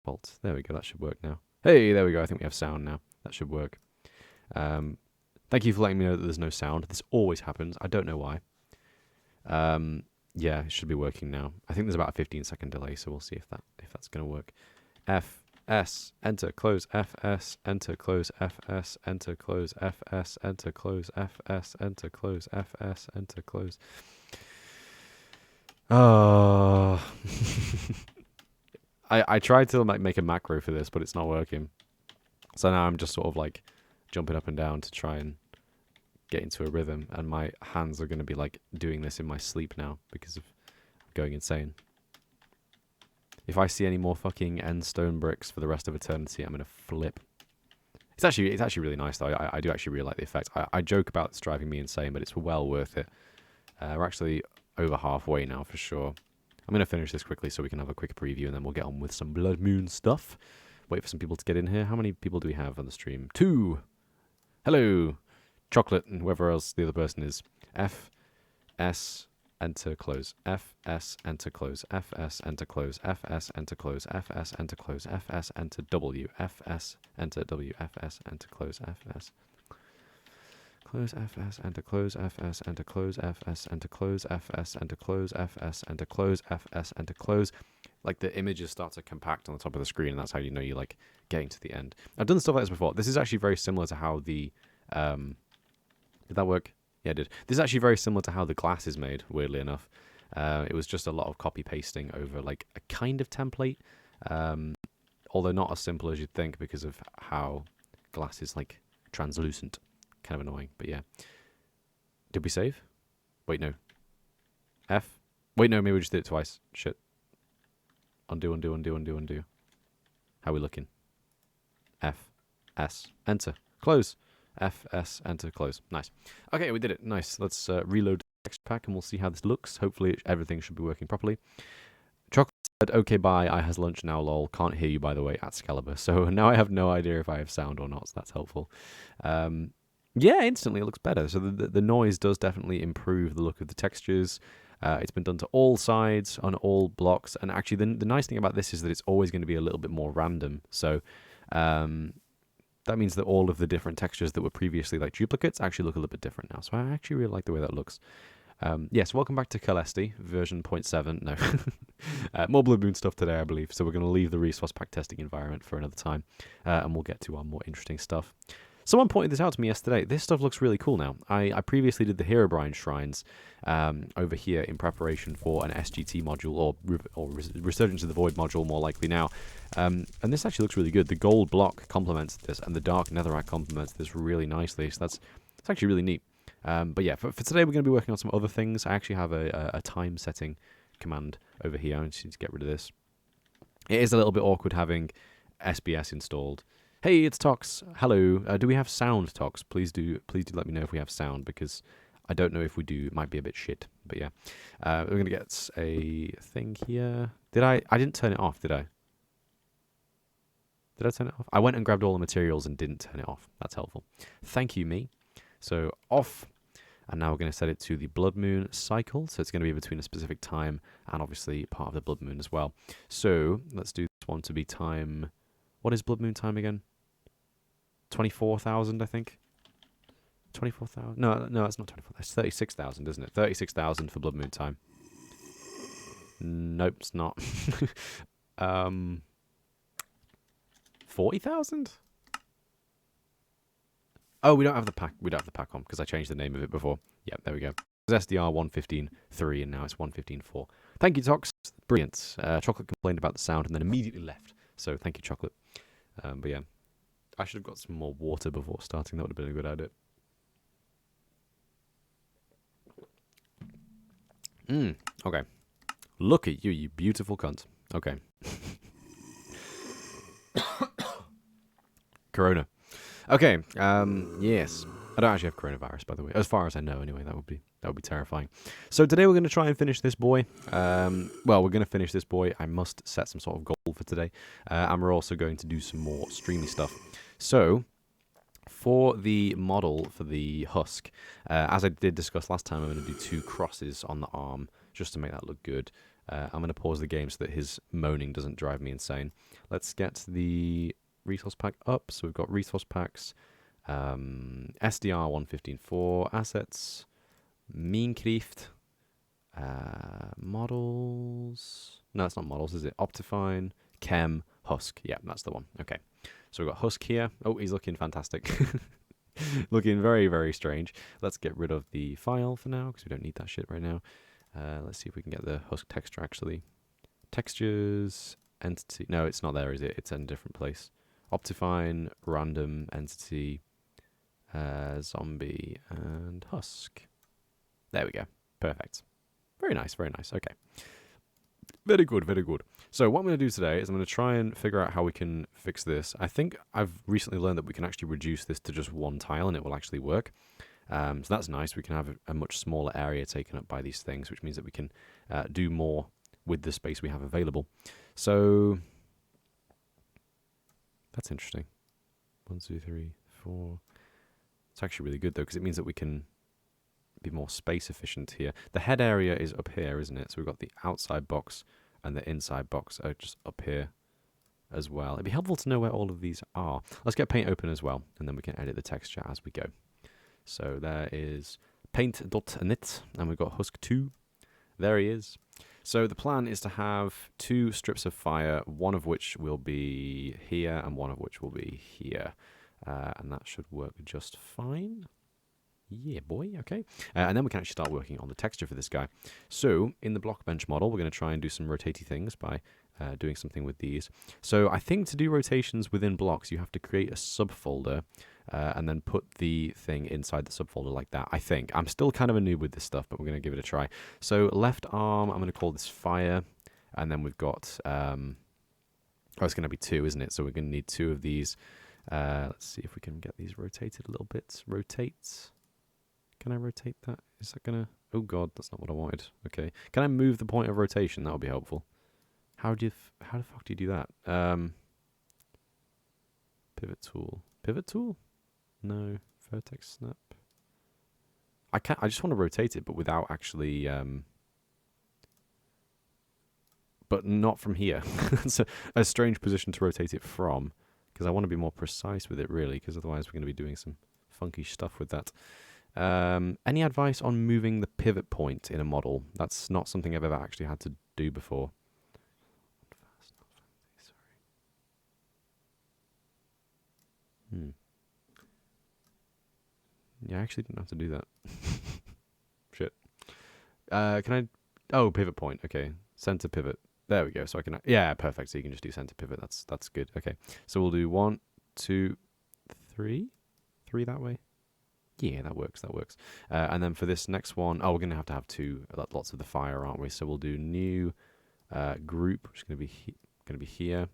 Bolt. There we go. That should work now. Hey, there we go. I think we have sound now. That should work. Thank you for letting me know that there's no sound. This always happens. I don't know why. Yeah, it should be working now. I think there's about a 15-second delay, so we'll see if that's going to work. F S enter close F S enter close F S enter close F S enter close F S enter close F S enter close. Oh. I tried to make a macro for this, but it's not working. So now I'm just sort of like jumping up and down to try and get into a rhythm, and my hands are going to be like doing this in my sleep now because of going insane. If I see any more fucking end stone bricks for the rest of eternity, I'm going to flip. It's actually really nice though. I do actually really like the effect. I joke about it's driving me insane, but it's well worth it. We're actually over halfway now for sure. I'm going to finish this quickly so we can have a quick preview, and then we'll get on with some Bloodmoon stuff. Wait for some people to get in here. How many people do we have on the stream? 2. Hello. Chocolate and whoever else the other person is. F, S, enter, close. F, S, enter, close. F, S, enter, close. F, S, enter, close. F, S, enter, close. F, S, enter, W. F, S, enter, W. F, S, enter, close. F, S. Close F S enter close F S enter close F S enter close F S enter close F S enter close F S enter close. Like the images start to compact on the top of the screen, and that's how you know you're like getting to the end. I've done stuff like this before. This is actually very similar to how the did that work? Yeah, it did. This is actually very similar to how the glass is made, weirdly enough. It was just a lot of copy pasting over like a kind of template, although not as simple as you'd think because of how glass is like translucent. Kind of annoying, but yeah. Did we save? Wait, no. F? Wait, no, maybe we just did it twice. Shit. Undo, undo, undo, undo, undo. How are we looking? F, S, enter, close. F, S, enter, close. Nice. Okay, we did it. Nice. Let's reload the text pack and we'll see how this looks. Hopefully everything should be working properly. Chocolate said, okay, bye, I has lunch now, lol. Can't hear you, by the way, at Scalibur. So now I have no idea if I have sound or not, so that's helpful. Yeah, instantly it looks better. So the noise does definitely improve the look of the textures. It's been done to all sides, on all blocks. And actually, the nice thing about this is that it's always going to be a little bit more random. So that means that all of the different textures that were previously like duplicates actually look a little bit different now. So I actually really like the way that looks. Yes, welcome back to Calesti, version 0.7. No, more Bloodmoon stuff today, I believe. So we're going to leave the resource pack testing environment for another time. And we'll get to our more interesting stuff. Someone pointed this out to me yesterday. This stuff looks really cool now. I previously did the Herobrine shrines over here in preparation for an SGT module or Resurgence of the Void module, more likely now. And this actually looks really good. The gold block complements this, and the dark netherrack complements this really nicely. So that's actually really neat. But yeah, for today we're going to be working on some other things. I actually have a time setting command over here. I just need to get rid of this. It is a little bit awkward having SBS installed. Hey, it's Tox. Hello. Do we have sound, Tox? Please do let me know if we have sound, because I don't know if we do. It might be a bit shit. But yeah. We're going to get a thing here. I didn't turn it off, did I? Did I turn it off? I went and grabbed all the materials and didn't turn it off. That's helpful. Thank you, me. So, off. And now we're going to set it to the Bloodmoon cycle. So it's going to be between a specific time and obviously part of the Bloodmoon as well. So, let's do this one to be time... What is Bloodmoon time again? 24,000, I think. 24,000? No, it's not 24,000. It's 36,000, isn't it? 36,000 for Bloodmoon time. Nope, it's not. 40,000? Oh, we don't have the pack. We don't have the pack on because I changed the name of it before. Yeah, there we go. It was SDR 115.3 and now it's 115.4. Thank you, Tox. Brilliant. Chocolate complained about the sound and then immediately left. So thank you, Chocolate. But yeah, I should have got some more water before starting. That would have been a good idea. Okay. Look at you, you beautiful cunt. Okay. Corona. Okay. Yes. I don't actually have coronavirus, by the way. As far as I know, anyway. That would be terrifying. So today we're going to try and finish this boy. Well, we're going to finish this boy. I must set some sort of goal for today. And we're also going to do some more streamy stuff. So, for the model for the Husk, as I did discuss last time, I'm going to do 2 crosses on the arm just to make that look good. I'm going to pause the game so that his moaning doesn't drive me insane. Let's get the resource pack up. So we've got resource packs, SDR 115.4, assets, Minecraft, models. No, it's not models, is it? Optifine, Chem, Husk. Yeah, that's the one. Okay. So we've got Husk here. Oh, he's looking fantastic. Looking very, very strange. Let's get rid of the file for now because we don't need that shit right now. Let's see if we can get the Husk texture actually. Textures, entity. No, it's not there, is it? It's in a different place. Optifine, random, entity, zombie, and Husk. There we go. Perfect. Very nice, very nice. Okay. Very good, very good. So what I'm going to do today is I'm going to try and figure out how we can fix this. I think I've recently learned that we can actually reduce this to just one tile and it will actually work. So that's nice. We can have a much smaller area taken up by these things, which means that we can do more with the space we have available. So that's interesting. 1, 2, 3, 4. It's actually really good though because it means that we can be more space efficient here. The head area is up here, isn't it? So we've got the outside box and the inside box are just up here as well. It'd be helpful to know where all of these are. Let's get paint open as well, and then we can edit the texture as we go. So there is paint.init, and we've got Husk 2. There he is. So the plan is to have 2 strips of fire, one of which will be here and one of which will be here. And that should work just fine. Yeah, boy, okay. And then we can actually start working on the texture for this guy. So, in the block bench model, we're going to try and do some rotatey things by doing something with these. So, I think to do rotations within blocks, you have to create a subfolder and then put the thing inside the subfolder like that, I think. I'm still kind of a noob with this stuff, but we're going to give it a try. So, left arm, I'm going to call this fire. And then we've got, oh, it's going to be 2, isn't it? So, we're going to need 2 of these. Let's see if we can get these rotated a little bit. Rotate. Can I rotate that? Is that gonna... Oh god, that's not what I wanted. Okay. Can I move the point of rotation? That would be helpful. How the fuck do you do that? Pivot tool. Pivot tool? No. Vertex snap. I just want to rotate it, but without actually... But not from here. It's a strange position to rotate it from, because I want to be more precise with it, really, because otherwise we're going to be doing some funky stuff with that. Any advice on moving the pivot point in a model? That's not something I've ever actually had to do before. Yeah, I actually didn't have to do that. Shit. Can I... Oh, pivot point. Okay. Center pivot. There we go. So I can... Yeah, perfect. So you can just do center pivot. That's good. Okay. So we'll do 1, 2, 3. 3 that way. Yeah, that works, that works. And then for this next one, oh, we're going to have 2, lots of the fire, aren't we? So we'll do new group, which is going to be here.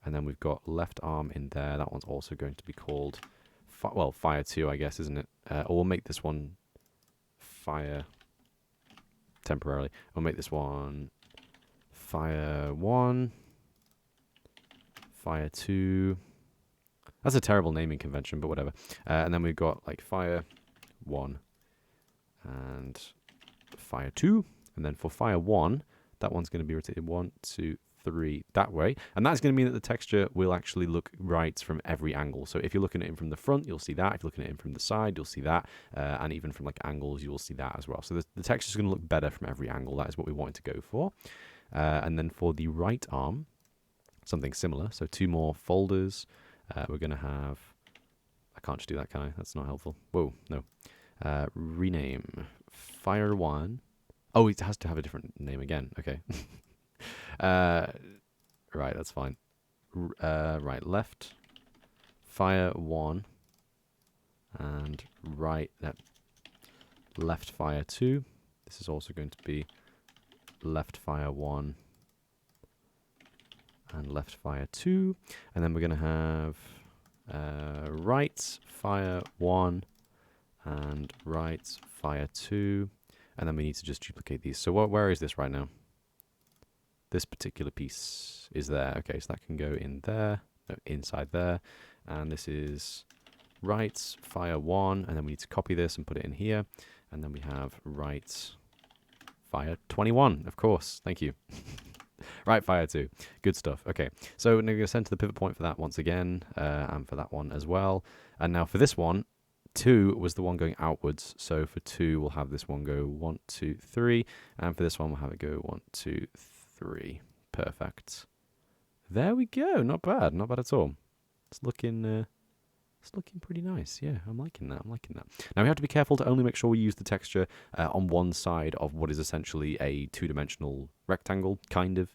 And then we've got left arm in there. That one's also going to be called, fire 2, I guess, isn't it? Or we'll make this one fire temporarily. We'll make this one fire 1, fire 2. That's a terrible naming convention, but whatever. And then we've got like fire 1 and fire 2. And then for fire 1, that one's going to be rotated 1, 2, 3 that way. And that's going to mean that the texture will actually look right from every angle. So if you're looking at it from the front, you'll see that. If you're looking at it from the side, you'll see that. And even from like angles, you will see that as well. So the texture is going to look better from every angle. That is what we wanted to go for. And then for the right arm, something similar. So 2 more folders. We're going to have... I can't just do that, can I? That's not helpful. Whoa, no. Rename. Fire 1. Oh, it has to have a different name again. Okay. Right, that's fine. Right, left. Fire 1. And right... left fire 2. This is also going to be left fire 1. And left fire 2, and then we're going to have right fire 1 and right fire 2, and then we need to just duplicate these. So where is this right now? This particular piece is there. Okay, so that can go in there, no, inside there, and this is right fire 1, and then we need to copy this and put it in here, and then we have right Fire 21, of course. Thank you. Right, fire 2. Good stuff. Okay, so we're going to send to the pivot point for that once again, and for that one as well. And now for this one, 2 was the one going outwards. So for 2, we'll have this one go 1, 2, 3. And for this one, we'll have it go 1, 2, 3. Perfect. There we go. Not bad. Not bad at all. It's looking pretty nice. Yeah, I'm liking that. Now we have to be careful to only make sure we use the texture on one side of what is essentially a two-dimensional rectangle, kind of.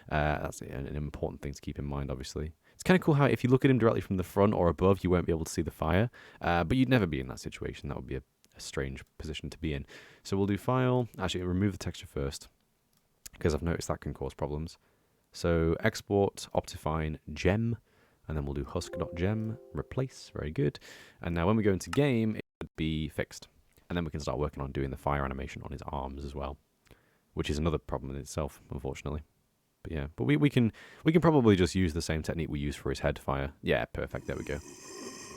That's an important thing to keep in mind, obviously. It's kind of cool how if you look at him directly from the front or above, you won't be able to see the fire. But you'd never be in that situation. That would be a strange position to be in. So we'll do File. Actually, remove the texture first, because I've noticed that can cause problems. So export, Optifine, gem. And then we'll do husk.gem, replace, very good. And now when we go into game, it should be fixed. And then we can start working on doing the fire animation on his arms as well, which is another problem in itself, unfortunately. But yeah, but we can probably just use the same technique we use for his head fire. Yeah, perfect, there we go.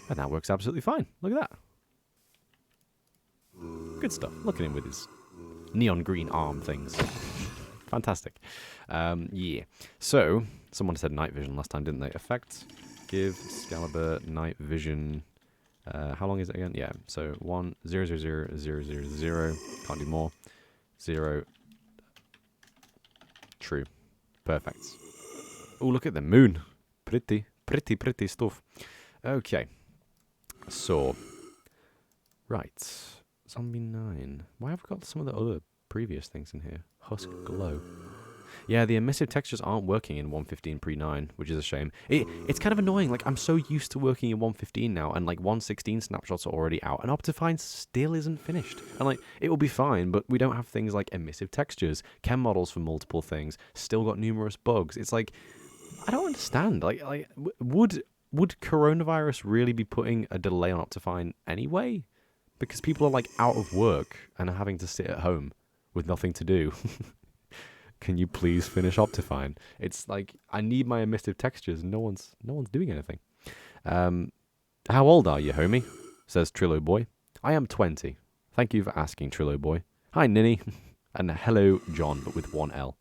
And that works absolutely fine. Look at that. Good stuff. Look at him with his neon green arm things. Fantastic. Yeah. So, someone said night vision last time, didn't they? Effect, give Excalibur night vision. How long is it again? Yeah. So 1 0 0 0 0 0 0. Can't do more. 0. True. Perfect. Oh, look at the moon. Pretty stuff. Okay. So, right. Zombie 9. Why have we got some of the other previous things in here? Husk glow. Yeah, the emissive textures aren't working in 1.15 pre-9, which is a shame. It's kind of annoying. Like, I'm so used to working in 1.15 now, and like 1.16 snapshots are already out, and Optifine still isn't finished. And like, it will be fine, but we don't have things like emissive textures, chem models for multiple things, still got numerous bugs. It's like, I don't understand. Would coronavirus really be putting a delay on Optifine anyway? Because people are like out of work and are having to sit at home with nothing to do. Can you please finish Optifine? It's like, I need my emissive textures and no one's doing anything. How old are you, homie? Says Trillo Boy. I am 20. Thank you for asking, Trillo Boy. Hi, Ninny. And hello, John, but with one L.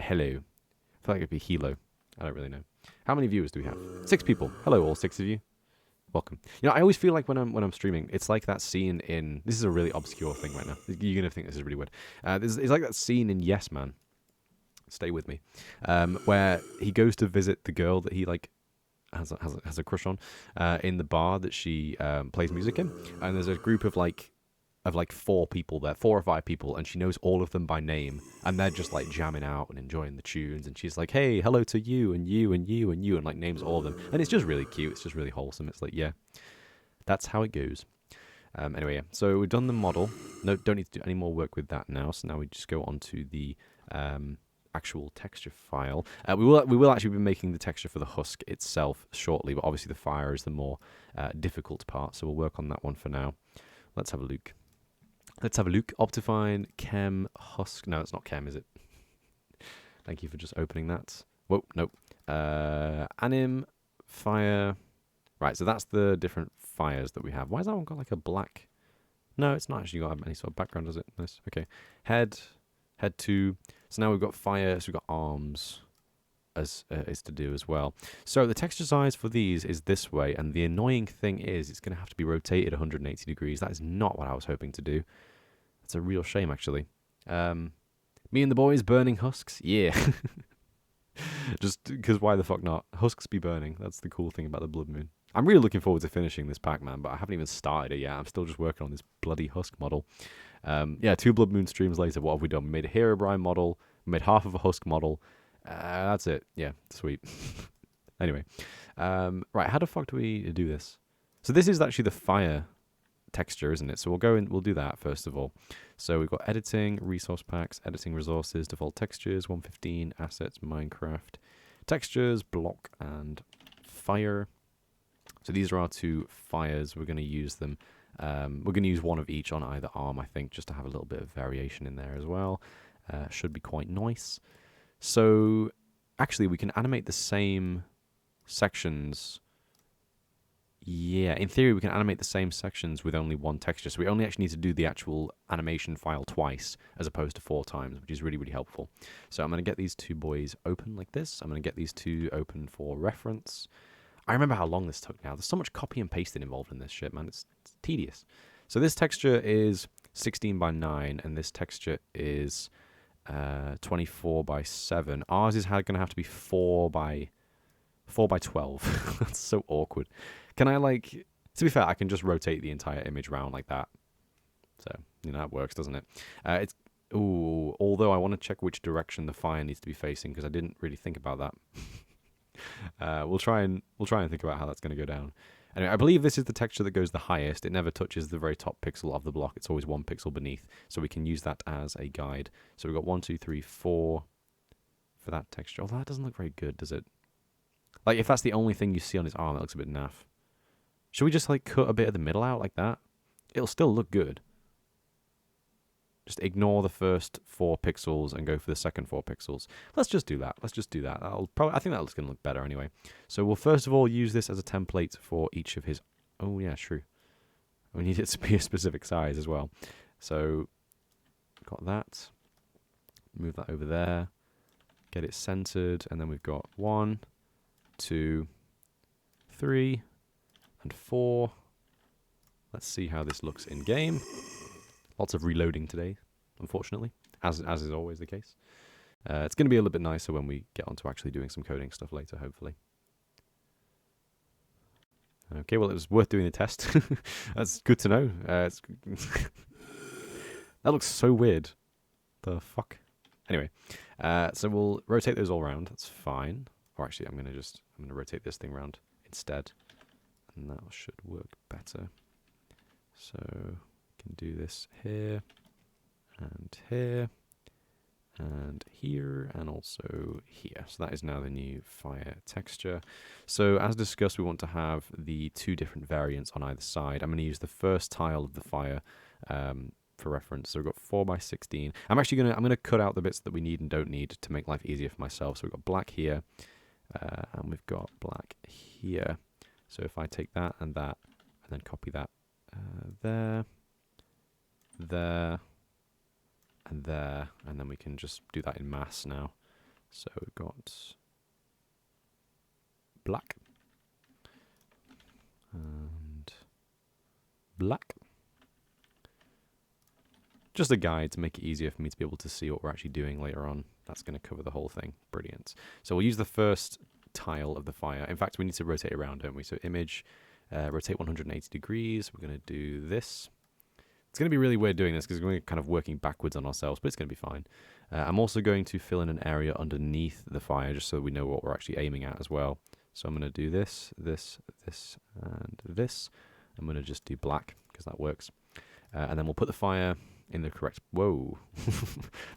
Hello. I feel like it'd be Hilo. I don't really know. How many viewers do we have? 6 people. Hello, all 6 of you. Welcome. You know, I always feel like when I'm streaming, it's like that scene in... This is a really obscure thing right now. You're going to think this is really weird. It's like that scene in Yes Man. Stay with me. Where he goes to visit the girl that he, like, has a crush on in the bar that she plays music in. And there's a group of 4 people there, 4 or 5 people, and she knows all of them by name. And they're just, like, jamming out and enjoying the tunes. And she's like, hey, hello to you and you and you and you, and, like, names all of them. And it's just really cute. It's just really wholesome. It's like, yeah, that's how it goes. Anyway, yeah. So we've done the model. No, don't need to do any more work with that now. So now we just go on to the actual texture file. We will actually be making the texture for the husk itself shortly, but obviously the fire is the more difficult part. So we'll work on that one for now. Let's have a look. Optifine, chem, husk. No, it's not chem, is it? Thank you for just opening that. Whoa, nope. Anim, fire. Right, so that's the different fires that we have. Why has that one got like a black? No, it's not actually got any sort of background, does it? Nice. Okay. Head 2. So now we've got fire, so we've got arms as is to do as well. So the texture size for these is this way, and the annoying thing is it's going to have to be rotated 180 degrees. That is not what I was hoping to do. That's a real shame, actually. Me and the boys burning husks? Yeah. Just because why the fuck not? Husks be burning. That's the cool thing about the Bloodmoon. I'm really looking forward to finishing this pack, man, but I haven't even started it yet. I'm still just working on this bloody Husk model. Yeah, 2 Bloodmoon streams later, what have we done? We made a Herobrine model, we made half of a Husk model. That's it. Yeah, sweet. Anyway. Right, how the fuck do we do this? So this is actually the fire texture, isn't it? So we'll go in, we'll do that first of all. So we've got editing, resource packs, editing resources, default textures, 115, assets, Minecraft, textures, block, and fire. So these are our 2 fires. We're going to use them. We're going to use one of each on either arm, I think, just to have a little bit of variation in there as well. Should be quite nice. So actually, we can animate the same sections Yeah, in theory, we can animate the same sections with only one texture. So we only actually need to do the actual animation file twice as opposed to 4 times, which is really, really helpful. So I'm going to get these two boys open like this. I'm going to get these two open for reference. I remember how long this took now. There's so much copy and pasting involved in this shit, man. It's tedious. So this texture is 16 by 9, and this texture is 24 by 7. Ours is going to have to be 4 by 12. That's so awkward. Can I, like, to be fair, I can just rotate the entire image around like that. So, you know, that works, doesn't it? Although I want to check which direction the fire needs to be facing, because I didn't really think about that. We'll try and think about how that's going to go down. Anyway, I believe this is the texture that goes the highest. It never touches the very top pixel of the block. It's always 1 pixel beneath, so we can use that as a guide. So we've got 1, 2, 3, 4 for that texture. Although that doesn't look very good, does it? Like, if that's the only thing you see on his arm, that looks a bit naff. Should we just, like, cut a bit of the middle out like that? It'll still look good. Just ignore the first 4 pixels and go for the second 4 pixels. Let's just do that. I think that's going to look better anyway. So we'll first of all use this as a template for each of his... Oh, yeah, true. We need it to be a specific size as well. So, got that. Move that over there. Get it centered. And then we've got 1, 2, 3, and 4. Let's see how this looks in game. Lots of reloading today, unfortunately, as is always the case. It's going to be a little bit nicer when we get onto actually doing some coding stuff later, hopefully. Okay, well, it was worth doing the test. That's good to know. That looks so weird. The fuck? Anyway, so we'll rotate those all around. That's fine. Or actually, I'm going to rotate this thing around instead. And that should work better. So... can do this here, and here, and here, and also here. So that is now the new fire texture. So as discussed, we want to have the 2 different variants on either side. I'm going to use the first tile of the fire for reference. So we've got 4 by 16. I'm going to cut out the bits that we need and don't need to make life easier for myself. So we've got black here, and we've got black here. So if I take that, and then copy that there, and there, and then we can just do that in mass now. So we've got black and black. Just a guide to make it easier for me to be able to see what we're actually doing later on. That's going to cover the whole thing. Brilliant. So we'll use the first tile of the fire. In fact, we need to rotate around, don't we? So image, rotate 180 degrees. We're going to do this. It's going to be really weird doing this because we're kind of working backwards on ourselves, but it's going to be fine. I'm also going to fill in an area underneath the fire just so we know what we're actually aiming at as well. So I'm going to do this, this, this, and this. I'm going to just do black because that works. And then we'll put the fire in the correct... Whoa.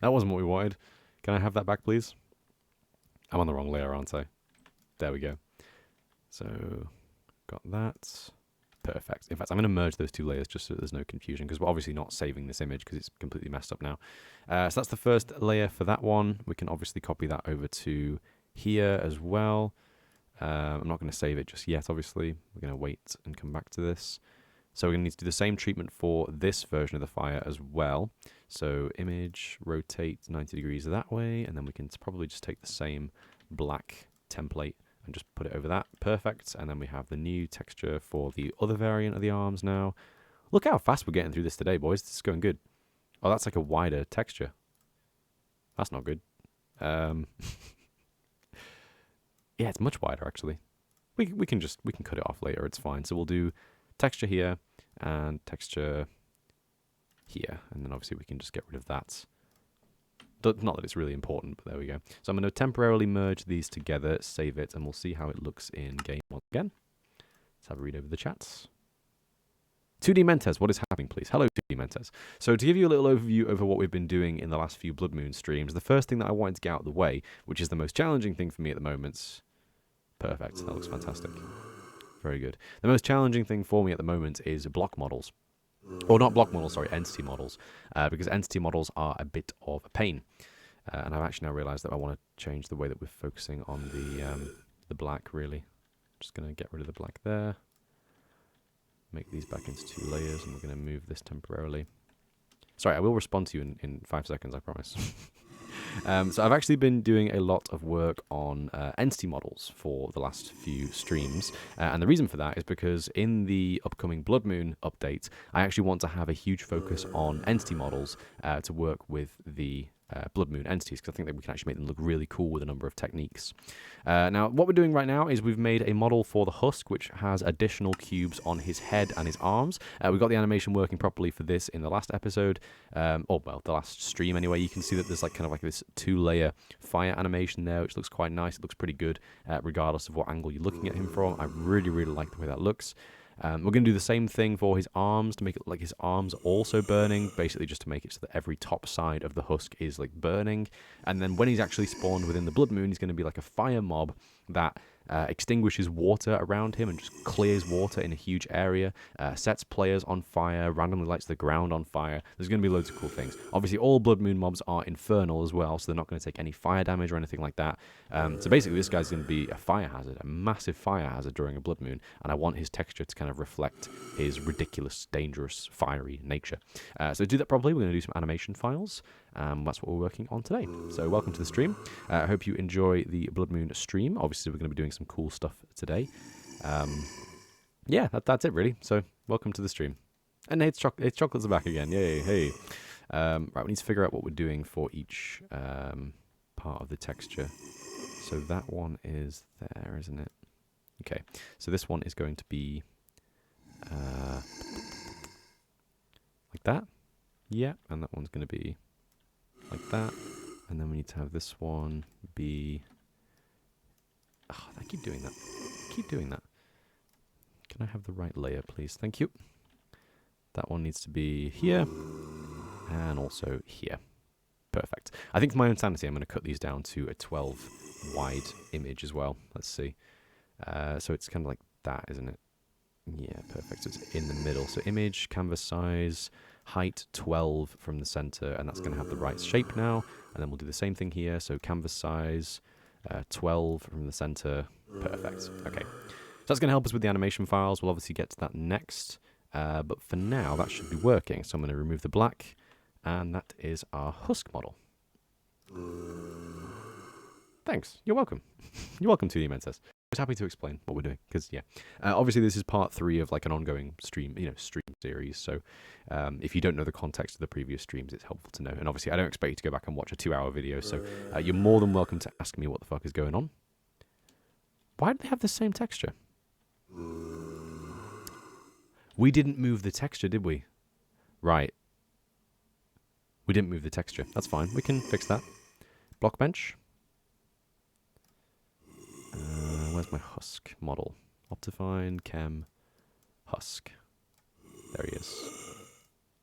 That wasn't what we wanted. Can I have that back, please? I'm on the wrong layer, aren't I? There we go. So, got that. Perfect. In fact, I'm going to merge those 2 layers just so there's no confusion because we're obviously not saving this image because it's completely messed up now. So that's the first layer for that one. We can obviously copy that over to here as well. I'm not going to save it just yet, obviously. We're going to wait and come back to this. So we're going to need to do the same treatment for this version of the fire as well. So image, rotate 90 degrees that way, and then we can probably just take the same black template and just put it over that. Perfect. And then we have the new texture for the other variant of the arms now. Look how fast we're getting through this today, boys. This is going good. Oh, that's like a wider texture. That's not good. Yeah, it's much wider, actually. We can cut it off later. It's fine. So we'll do texture here and texture here. And then obviously we can just get rid of that. Not that it's really important, but there we go. So I'm going to temporarily merge these together, save it, and we'll see how it looks in game once again. Let's have a read over the chats. 2D Mentes, what is happening, please? Hello, 2D Mentes. So to give you a little overview over what we've been doing in the last few Bloodmoon streams, the first thing that I wanted to get out of the way, which is the most challenging thing for me at the moment... Perfect, that looks fantastic. Very good. The most challenging thing for me at the moment is block models. Or not block models, sorry, entity models. Because entity models are a bit of a pain. And I've actually now realized that I want to change the way that we're focusing on the black, really. Just going to get rid of the black there. make these back into 2 layers, and we're going to move this temporarily. Sorry, I will respond to you in 5 seconds, I promise. So I've actually been doing a lot of work on entity models for the last few streams, and the reason for that is because in the upcoming Bloodmoon update, I actually want to have a huge focus on entity models to work with the Bloodmoon entities, because I think that we can actually make them look really cool with a number of techniques. Now, what we're doing right now is we've made a model for the Husk, which has additional cubes on his head and his arms. We got the animation working properly for this in the last episode, or well, the last stream anyway. You can see that there's like kind of like this 2-layer fire animation there, which looks quite nice. It looks pretty good, regardless of what angle you're looking at him from. I really, really like the way that looks. We're going to do the same thing for his arms to make it like his arms are also burning, basically just to make it so that every top side of the Husk is like burning. And then when he's actually spawned within the Bloodmoon, he's going to be like a fire mob that extinguishes water around him and just clears water in a huge area, sets players on fire, randomly lights the ground on fire. There's going to be loads of cool things. Obviously, all Bloodmoon mobs are infernal as well, so they're not going to take any fire damage or anything like that. So basically, this guy's going to be a fire hazard, a massive fire hazard during a Bloodmoon, and I want his texture to kind of reflect his ridiculous, dangerous, fiery nature. So to do that properly, we're going to do some animation files. That's what we're working on today. So welcome to the stream. I hope you enjoy the Bloodmoon stream. Obviously, we're going to be doing some cool stuff today. Yeah, that's it really. So welcome to the stream. And it's chocolates are back again. Yay, hey. Right, we need to figure out what we're doing for each part of the texture. So that one is there, isn't it? Okay, so this one is going to be like that. Yeah, and that one's going to be like that. And then we need to have this one be... Oh, I keep doing that. Keep doing that. Can I have the right layer, please? Thank you. That one needs to be here. And also here. Perfect. I think for my own sanity, I'm going to cut these down to a 12 wide image as well. Let's see. So it's kind of like that, isn't it? Yeah, perfect. So it's in the middle. So image, canvas size, height 12 from the center, and that's going to have the right shape now. And then we'll do the same thing here. So canvas size, 12 from the center. Perfect. Okay. So that's going to help us with the animation files. We'll obviously get to that next. But for now, that should be working. So I'm going to remove the black, and that is our Husk model. Thanks. You're welcome. You're welcome to the Menses. I was happy to explain what we're doing because, yeah, obviously this is part 3 of like an ongoing stream, stream series. So if you don't know the context of the previous streams, it's helpful to know. And obviously, I don't expect you to go back and watch a 2-hour video. So you're more than welcome to ask me what the fuck is going on. Why do they have the same texture? We didn't move the texture, did we? Right. We didn't move the texture. That's fine. We can fix that. Block bench. Where's my Husk model? Optifine, Chem, Husk. There he is.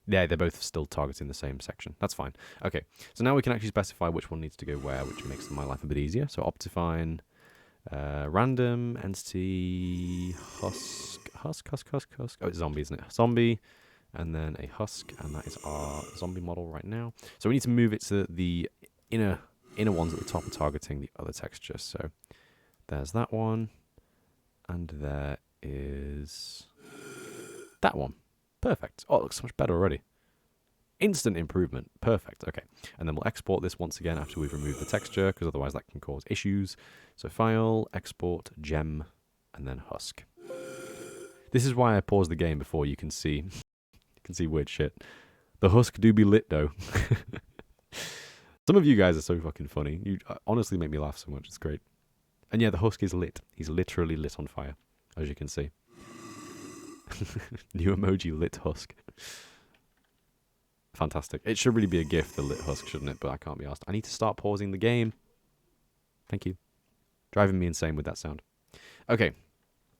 Yeah, they're both still targeting the same section. That's fine. Okay, so now we can actually specify which one needs to go where, which makes my life a bit easier. So Optifine, random, entity, Husk. Oh, it's zombie, isn't it? Zombie, and then a Husk, and that is our zombie model right now. So we need to move it so that the inner ones at the top are targeting the other texture. So there's that one, and there is that one. Perfect. Oh, it looks so much better already. Instant improvement. Perfect. Okay. And then we'll export this once again after we've removed the texture, because otherwise that can cause issues. So File, Export, Gem, and then Husk. This is why I paused the game before you can see weird shit. The Husk do be lit, though. Some of you guys are so fucking funny. You honestly make me laugh so much. It's great. And yeah, the Husk is lit. He's literally lit on fire, as you can see. New emoji, lit Husk. Fantastic. It should really be a GIF, the lit Husk, shouldn't it? But I can't be asked. I need to start pausing the game. Thank you. Driving me insane with that sound. Okay.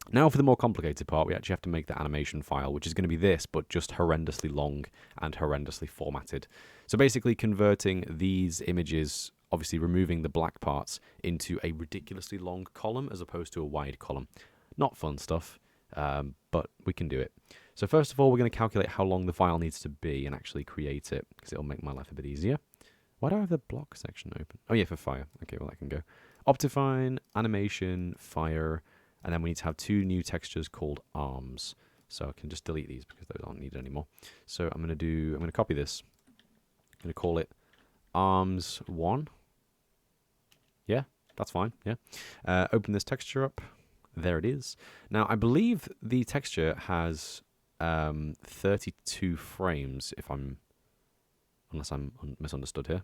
Now for the more complicated part, we actually have to make the animation file, which is going to be this, but just horrendously long and horrendously formatted. So basically converting these images, obviously removing the black parts, into a ridiculously long column as opposed to a wide column. Not fun stuff, but we can do it. So first of all, we're going to calculate how long the file needs to be and actually create it, because it'll make my life a bit easier. Why do I have the block section open? Oh yeah, for fire. Okay, well that can go. Optifine, animation, fire, and then we need to have 2 new textures called arms. So I can just delete these because those aren't needed anymore. So I'm going to copy this. I'm going to call it arms1. Yeah, that's fine. Yeah. Open this texture up. There it is. Now, I believe the texture has 32 frames, unless I'm misunderstood here.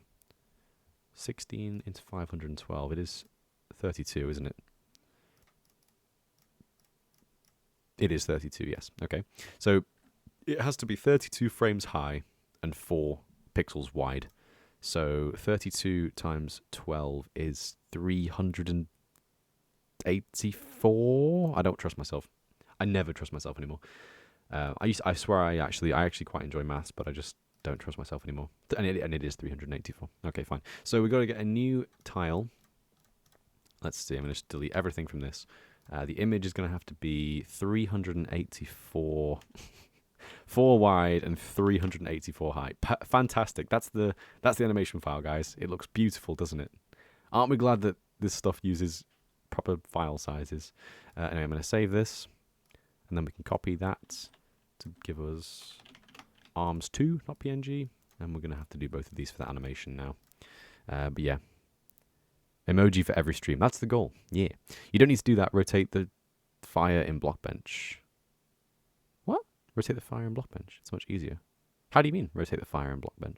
16 into 512. It is 32, isn't it? It is 32, yes. Okay. So it has to be 32 frames high and 4 pixels wide. So 32 times 12 is 384. I don't trust myself. I never trust myself anymore. I swear I actually quite enjoy maths, but I just don't trust myself anymore. And it is 384. Okay, fine. So we've got to get a new tile. Let's see. I'm going to just delete everything from this. The image is going to have to be 384 4 wide and 384 high. Fantastic. That's the animation file, guys. It looks beautiful, doesn't it? Aren't we glad that this stuff uses proper file sizes? Anyway, I'm going to save this, and then we can copy that to give us arms2, not PNG, and we're going to have to do both of these for the animation now. But yeah, emoji for every stream. That's the goal. Yeah. You don't need to do that. Rotate the fire in Blockbench. What? Rotate the fire in Blockbench. It's much easier. How do you mean rotate the fire in Blockbench?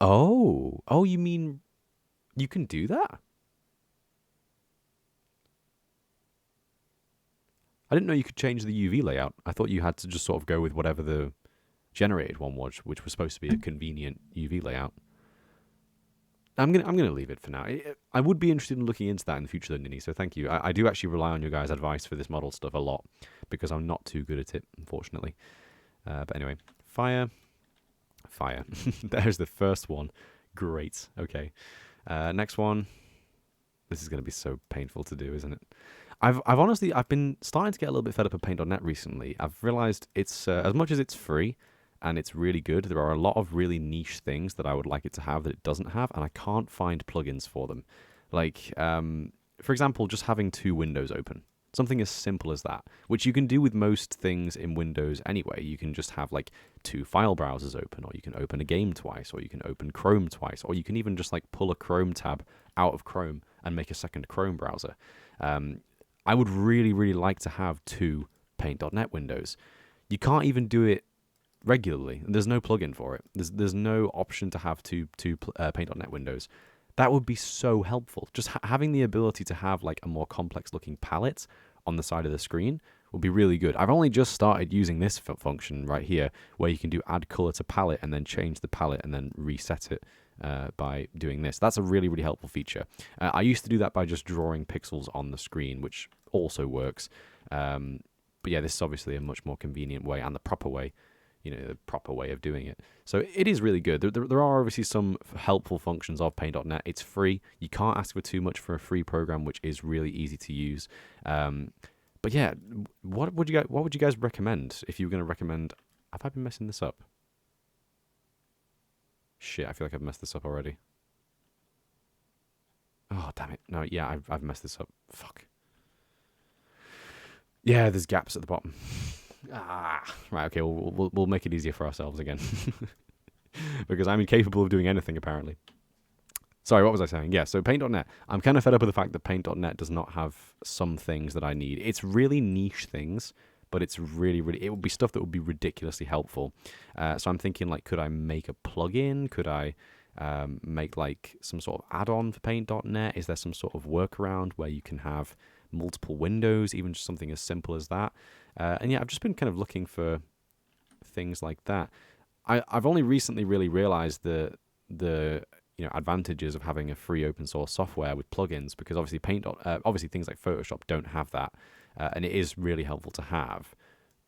Oh, you mean you can do that? I didn't know you could change the UV layout. I thought you had to just sort of go with whatever the generated one was, which was supposed to be a convenient UV layout. I'm gonna leave it for now. I would be interested in looking into that in the future, though, Nini. So thank you. I do actually rely on your guys' advice for this model stuff a lot because I'm not too good at it, unfortunately. But anyway, fire. There's the first one. Great. Okay. Next one. This is going to be so painful to do, isn't it? I've been starting to get a little bit fed up of Paint.net recently. I've realized it's as much as it's free and it's really good, there are a lot of really niche things that I would like it to have that it doesn't have, and I can't find plugins for them. Like, for example, just having 2 windows open. Something as simple as that, which you can do with most things in Windows anyway. You can just have like 2 file browsers open, or you can open a game twice, or you can open Chrome twice, or you can even just like pull a Chrome tab out of Chrome and make a second Chrome browser. I would really, really like to have 2 Paint.net windows. You can't even do it regularly. There's no plugin for it. There's no option to have two Paint.net windows. That would be so helpful. Just having the ability to have like a more complex looking palette on the side of the screen would be really good. I've only just started using this function right here, where you can do add color to palette and then change the palette and then reset it by doing this. That's a really, really helpful feature. I used to do that by just drawing pixels on the screen, which also works. But yeah, this is obviously a much more convenient way and the proper way. The proper way of doing it. So it is really good. There are obviously some helpful functions of Paint.net. It's free. You can't ask for too much for a free program, which is really easy to use. But yeah, what would you guys recommend if you were going to recommend? Have I been messing this up? Shit, I feel like I've messed this up already. Oh, damn it. No, yeah, I've messed this up. Fuck. Yeah, there's gaps at the bottom. Right, okay, we'll make it easier for ourselves again. Because I'm incapable of doing anything, apparently. Sorry, what was I saying? Yeah, so Paint.net. I'm kind of fed up with the fact that Paint.net does not have some things that I need. It's really niche things, but it's really, really... It would be stuff that would be ridiculously helpful. So I'm thinking, like, could I make a plugin? Could I make, like, some sort of add-on for Paint.net? Is there some sort of workaround where you can have multiple windows, even just something as simple as that? And yeah, I've just been kind of looking for things like that. I've only recently really realized the advantages of having a free open source software with plugins, because obviously obviously things like Photoshop don't have that, and it is really helpful to have.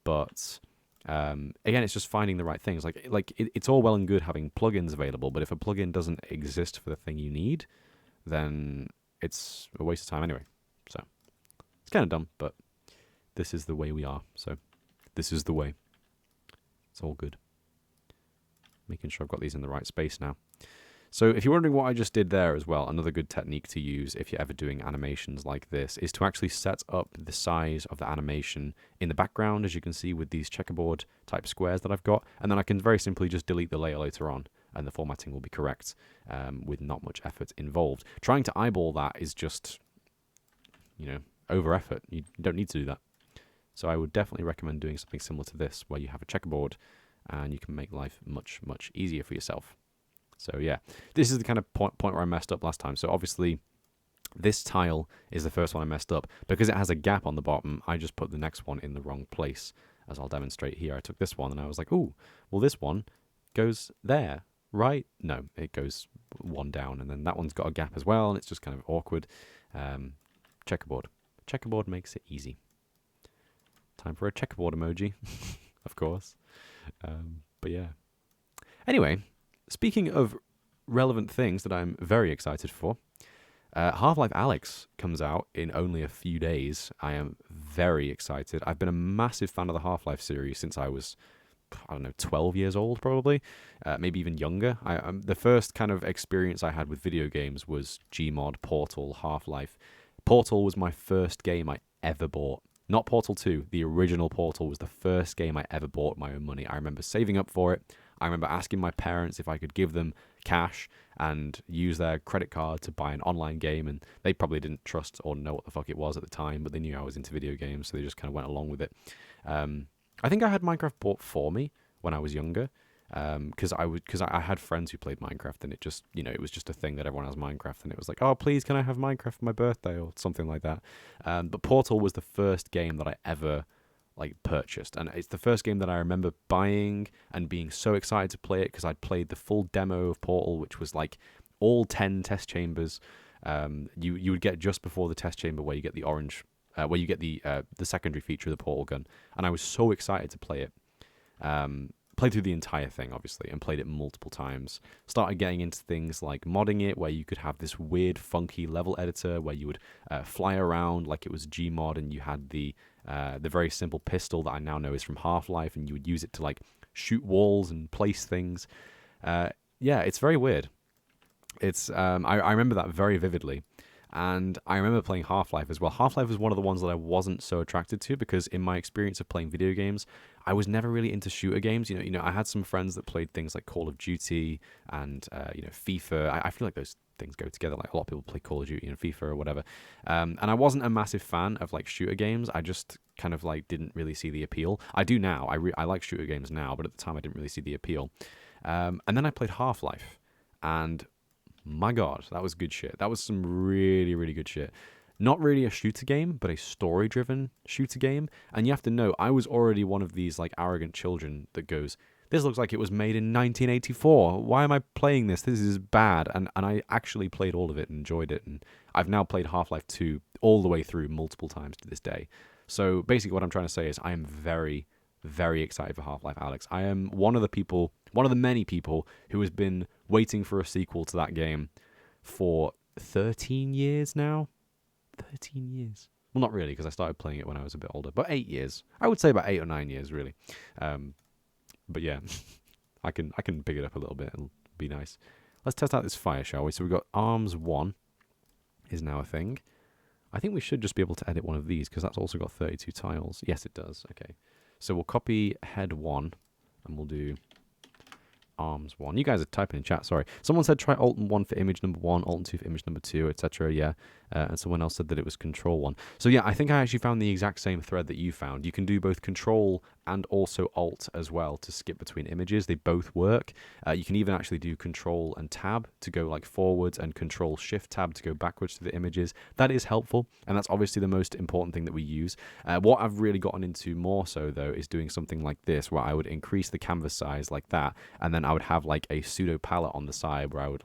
But again, it's just finding the right things. It's all well and good having plugins available, but if a plugin doesn't exist for the thing you need, then it's a waste of time anyway. So it's kind of dumb, but this is the way we are. So this is the way. It's all good. Making sure I've got these in the right space now. So if you're wondering what I just did there as well, another good technique to use if you're ever doing animations like this is to actually set up the size of the animation in the background, as you can see with these checkerboard type squares that I've got, and then I can very simply just delete the layer later on, and the formatting will be correct with not much effort involved. Trying to eyeball that is just, over effort. You don't need to do that. So I would definitely recommend doing something similar to this, where you have a checkerboard and you can make life much, much easier for yourself. So yeah, this is the kind of point where I messed up last time. So obviously, this tile is the first one I messed up. Because it has a gap on the bottom, I just put the next one in the wrong place, as I'll demonstrate here. I took this one and I was like, ooh, well this one goes there, right? No, it goes one down, and then that one's got a gap as well, and it's just kind of awkward. Checkerboard. Checkerboard makes it easy. Time for a checkerboard emoji, of course. But yeah. Anyway, speaking of relevant things that I'm very excited for, Half-Life Alyx comes out in only a few days. I am very excited. I've been a massive fan of the Half-Life series since I was, 12 years old probably, maybe even younger. The first kind of experience I had with video games was Gmod, Portal, Half-Life. Portal was my first game I ever bought. Not Portal 2, the original Portal was the first game I ever bought with my own money. I remember saving up for it. I remember asking my parents if I could give them cash and use their credit card to buy an online game, and they probably didn't trust or know what the fuck it was at the time, but they knew I was into video games, so they just kind of went along with it. I think I had Minecraft bought for me when I was younger, because I had friends who played Minecraft, and it just, it was just a thing that everyone has Minecraft, and it was like, oh, please, can I have Minecraft for my birthday or something like that. But Portal was the first game that I ever purchased, and it's the first game that I remember buying and being so excited to play it because I'd played the full demo of Portal, which was like all 10 test chambers. You would get just before the test chamber where you get the orange, where you get the secondary feature of the Portal gun, and I was so excited to play it. Played through the entire thing, obviously, and played it multiple times. Started getting into things like modding it, where you could have this weird, funky level editor where you would fly around like it was Gmod, and you had the very simple pistol that I now know is from Half-Life, and you would use it to shoot walls and place things. Yeah, it's very weird. It's I remember that very vividly. And I remember playing Half-Life as well. Half-Life was one of the ones that I wasn't so attracted to because in my experience of playing video games, I was never really into shooter games. I had some friends that played things like Call of Duty and FIFA. I feel like those things go together. Like a lot of people play Call of Duty and FIFA or whatever. And I wasn't a massive fan of shooter games. I just kind of didn't really see the appeal. I do now. I like shooter games now, but at the time I didn't really see the appeal. And then I played Half-Life, and my God, that was good shit. That was some really, really good shit. Not really a shooter game, but a story-driven shooter game. And you have to know, I was already one of these arrogant children that goes, this looks like it was made in 1984. Why am I playing this? This is bad. And I actually played all of it and enjoyed it. And I've now played Half-Life 2 all the way through multiple times to this day. So basically what I'm trying to say is I am very, very excited for Half-Life Alyx. I am one of the many people who has been waiting for a sequel to that game for 13 years now. 13 years. Well, not really, because I started playing it when I was a bit older, but 8 years. I would say about 8 or 9 years, really. But yeah, I can pick it up a little bit. It'll be nice. Let's test out this fire, shall we? So we've got arms 1 is now a thing. I think we should just be able to edit one of these, because that's also got 32 tiles. Yes, it does. Okay. So we'll copy head 1, and we'll do arms 1. You guys are typing in chat, sorry. Someone said try Alt and 1 for image number 1, Alt and 2 for image number 2, etc. Yeah. And someone else said that it was Control 1. So yeah, I think I actually found the exact same thread that you found. You can do both Control and also Alt as well to skip between images. They both work. You can even actually do Control and Tab to go forwards, and Control Shift Tab to go backwards to the images. That is helppful, and that's obviously the most important thing that we use. What I've really gotten into more so though is doing something like this, where I would increase the canvas size like that, and then I would have a pseudo palette on the side where I would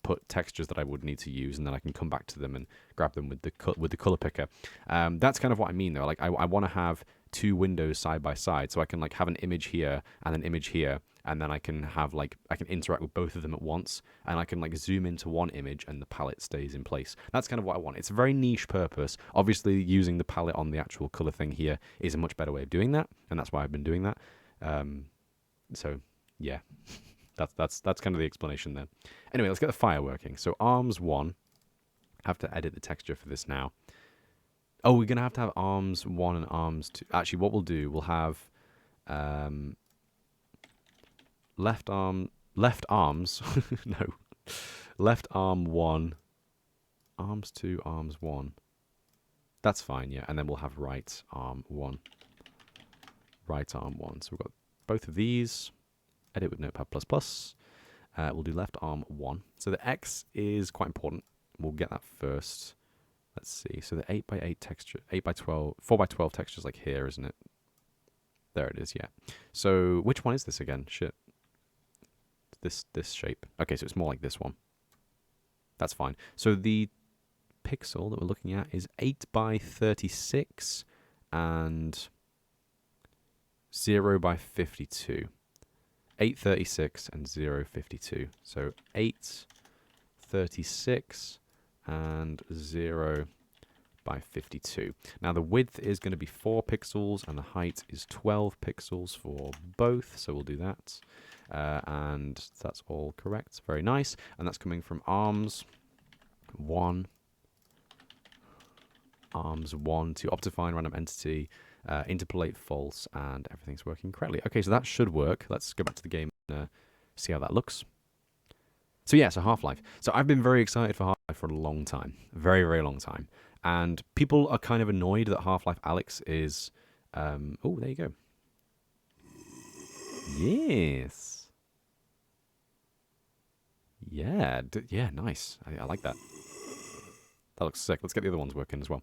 put textures that I would need to use, and then I can come back to them and grab them with the color picker. That's kind of what I mean though. I want to have 2 windows side by side, so I can have an image here and an image here, and then I can have I can interact with both of them at once, and I can zoom into one image and the palette stays in place. That's kind of what I want. It's a very niche purpose. Obviously, using the palette on the actual color thing here is a much better way of doing that, and that's why I've been doing that. So yeah, That's kind of the explanation there. Anyway, let's get the fire working. So arms 1. I have to edit the texture for this now. Oh, we're gonna have to have arms 1 and arms 2. Actually, what we'll do, we'll have left arms. No, left arm 1, arms 2, arms 1. That's fine, yeah. And then we'll have right arm 1. Right arm 1. So we've got both of these. Edit with Notepad++. We'll do left arm 1. So the X is quite important. We'll get that first. Let's see. So the 8x8 texture, 8x12, 4x12 textures like here, isn't it? There it is, yeah. So which one is this again? Shit. This shape. Okay, so it's more like this one. That's fine. So the pixel that we're looking at is 8x36 and 0x52. 836 and 052. So 836 and 0x52. Now the width is going to be 4 pixels and the height is 12 pixels for both. So we'll do that. And that's all correct. Very nice. And that's coming from arms 1. Arms 1 to Optifine random entity. Interpolate false, and everything's working correctly. Okay, so that should work. Let's go back to the game and see how that looks. So yeah, so Half-Life. So I've been very excited for Half-Life for a long time. Very, very long time. And people are kind of annoyed that Half-Life Alyx is... oh, there you go. Yes. Yeah, yeah, nice. I like that. That looks sick. Let's get the other ones working as well.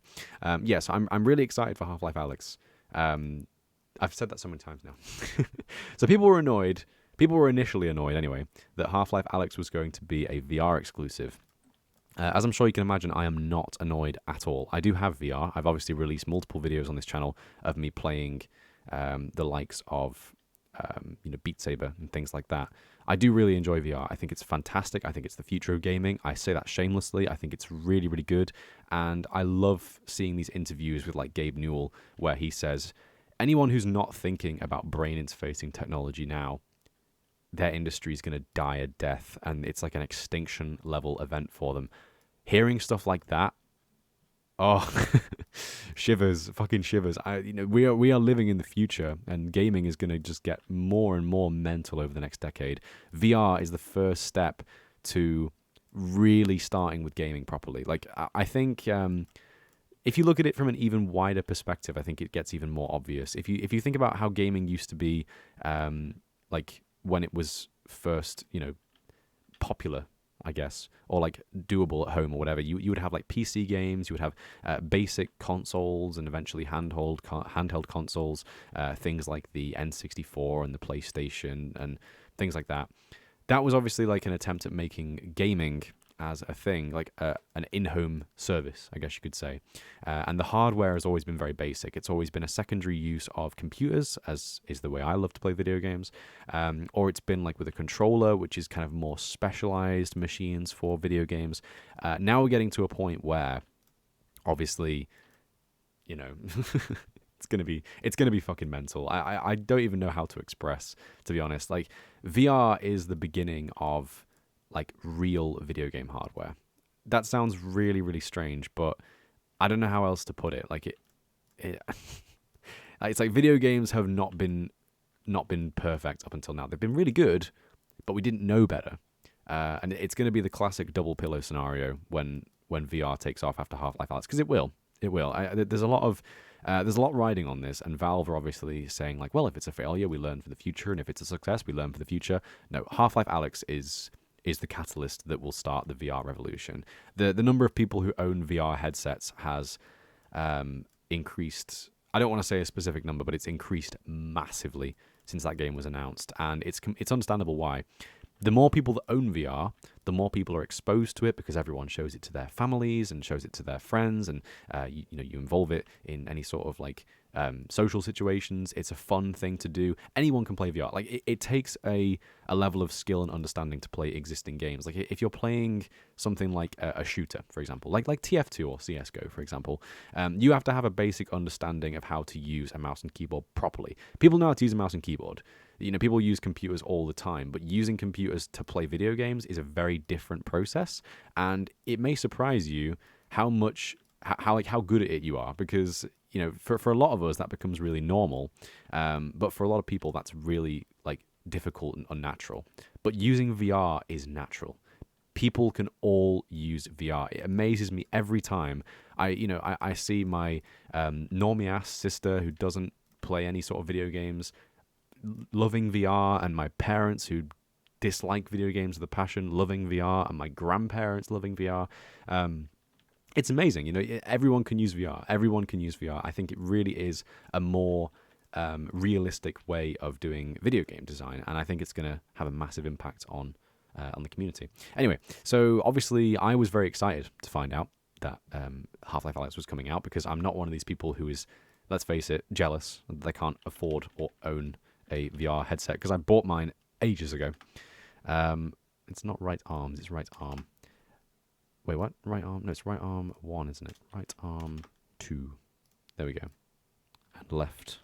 Yeah, so I'm really excited for Half-Life Alyx. I've said that so many times now. So people were annoyed. People were initially annoyed, anyway, that Half-Life Alyx was going to be a VR exclusive. As I'm sure you can imagine, I am not annoyed at all. I do have VR. I've obviously released multiple videos on this channel of me playing the likes of Beat Saber and things like that. I do really enjoy VR. I think it's fantastic. I think it's the future of gaming. I say that shamelessly. I think it's really, really good. And I love seeing these interviews with like Gabe Newell where he says, anyone who's not thinking about brain interfacing technology now, their industry is going to die a death and it's like an extinction level event for them. Hearing stuff like that, oh, shivers, fucking shivers. We are living in the future, and gaming is going to just get more and more mental over the next decade. VR is the first step to really starting with gaming properly. Like, I think if you look at it from an even wider perspective, I think it gets even more obvious. If you think about how gaming used to be, like when it was first, popular, I guess, or like doable at home or whatever, you would have like PC games, you would have basic consoles and eventually handheld consoles, things like the N64 and the PlayStation and things like that. That was obviously like an attempt at making gaming as a thing, like an in-home service, I guess you could say. And the hardware has always been very basic. It's always been a secondary use of computers, as is the way I love to play video games. Or it's been like with a controller, which is kind of more specialized machines for video games. Now we're getting to a point where, obviously, it's gonna be fucking mental. I don't even know how to express, to be honest. Like, VR is the beginning of like real video game hardware. That sounds really, really strange, but I don't know how else to put it. Like it's like video games have not been perfect up until now. They've been really good, but we didn't know better. And it's going to be the classic double pillow scenario when VR takes off after Half-Life Alyx, because it will. There's a lot riding on this, and Valve are obviously saying like, well, if it's a failure, we learn for the future, and if it's a success, we learn for the future. No, Half-Life Alyx is the catalyst that will start the VR revolution. The number of people who own VR headsets has increased. I don't want to say a specific number, but it's increased massively since that game was announced, and it's understandable why. The more people that own VR, the more people are exposed to it because everyone shows it to their families and shows it to their friends, and you involve it in any sort of like social situations. It's a fun thing to do. Anyone can play VR. Like it takes a level of skill and understanding to play existing games. Like if you're playing something like a shooter, for example, like TF2 or CS:GO, for example, you have to have a basic understanding of how to use a mouse and keyboard properly. People know how to use a mouse and keyboard. People use computers all the time, but using computers to play video games is a very different process, and it may surprise you how much how good at it you are, because for a lot of us that becomes really normal, but for a lot of people that's really like difficult and unnatural. But using VR is natural. People can all use VR. It amazes me every time I see my normie ass sister who doesn't play any sort of video games loving VR, and my parents who dislike video games with a passion loving VR, and my grandparents loving VR. It's amazing. Everyone can use VR. Everyone can use VR. I think it really is a more realistic way of doing video game design, and I think it's going to have a massive impact on the community. Anyway, so obviously I was very excited to find out that Half-Life Alyx was coming out, because I'm not one of these people who is, let's face it, jealous that they can't afford or own a VR headset, because I bought mine ages ago. It's not right arms, it's right arm. Wait, what? Right arm? No, it's right arm 1, isn't it? Right arm 2. There we go. And left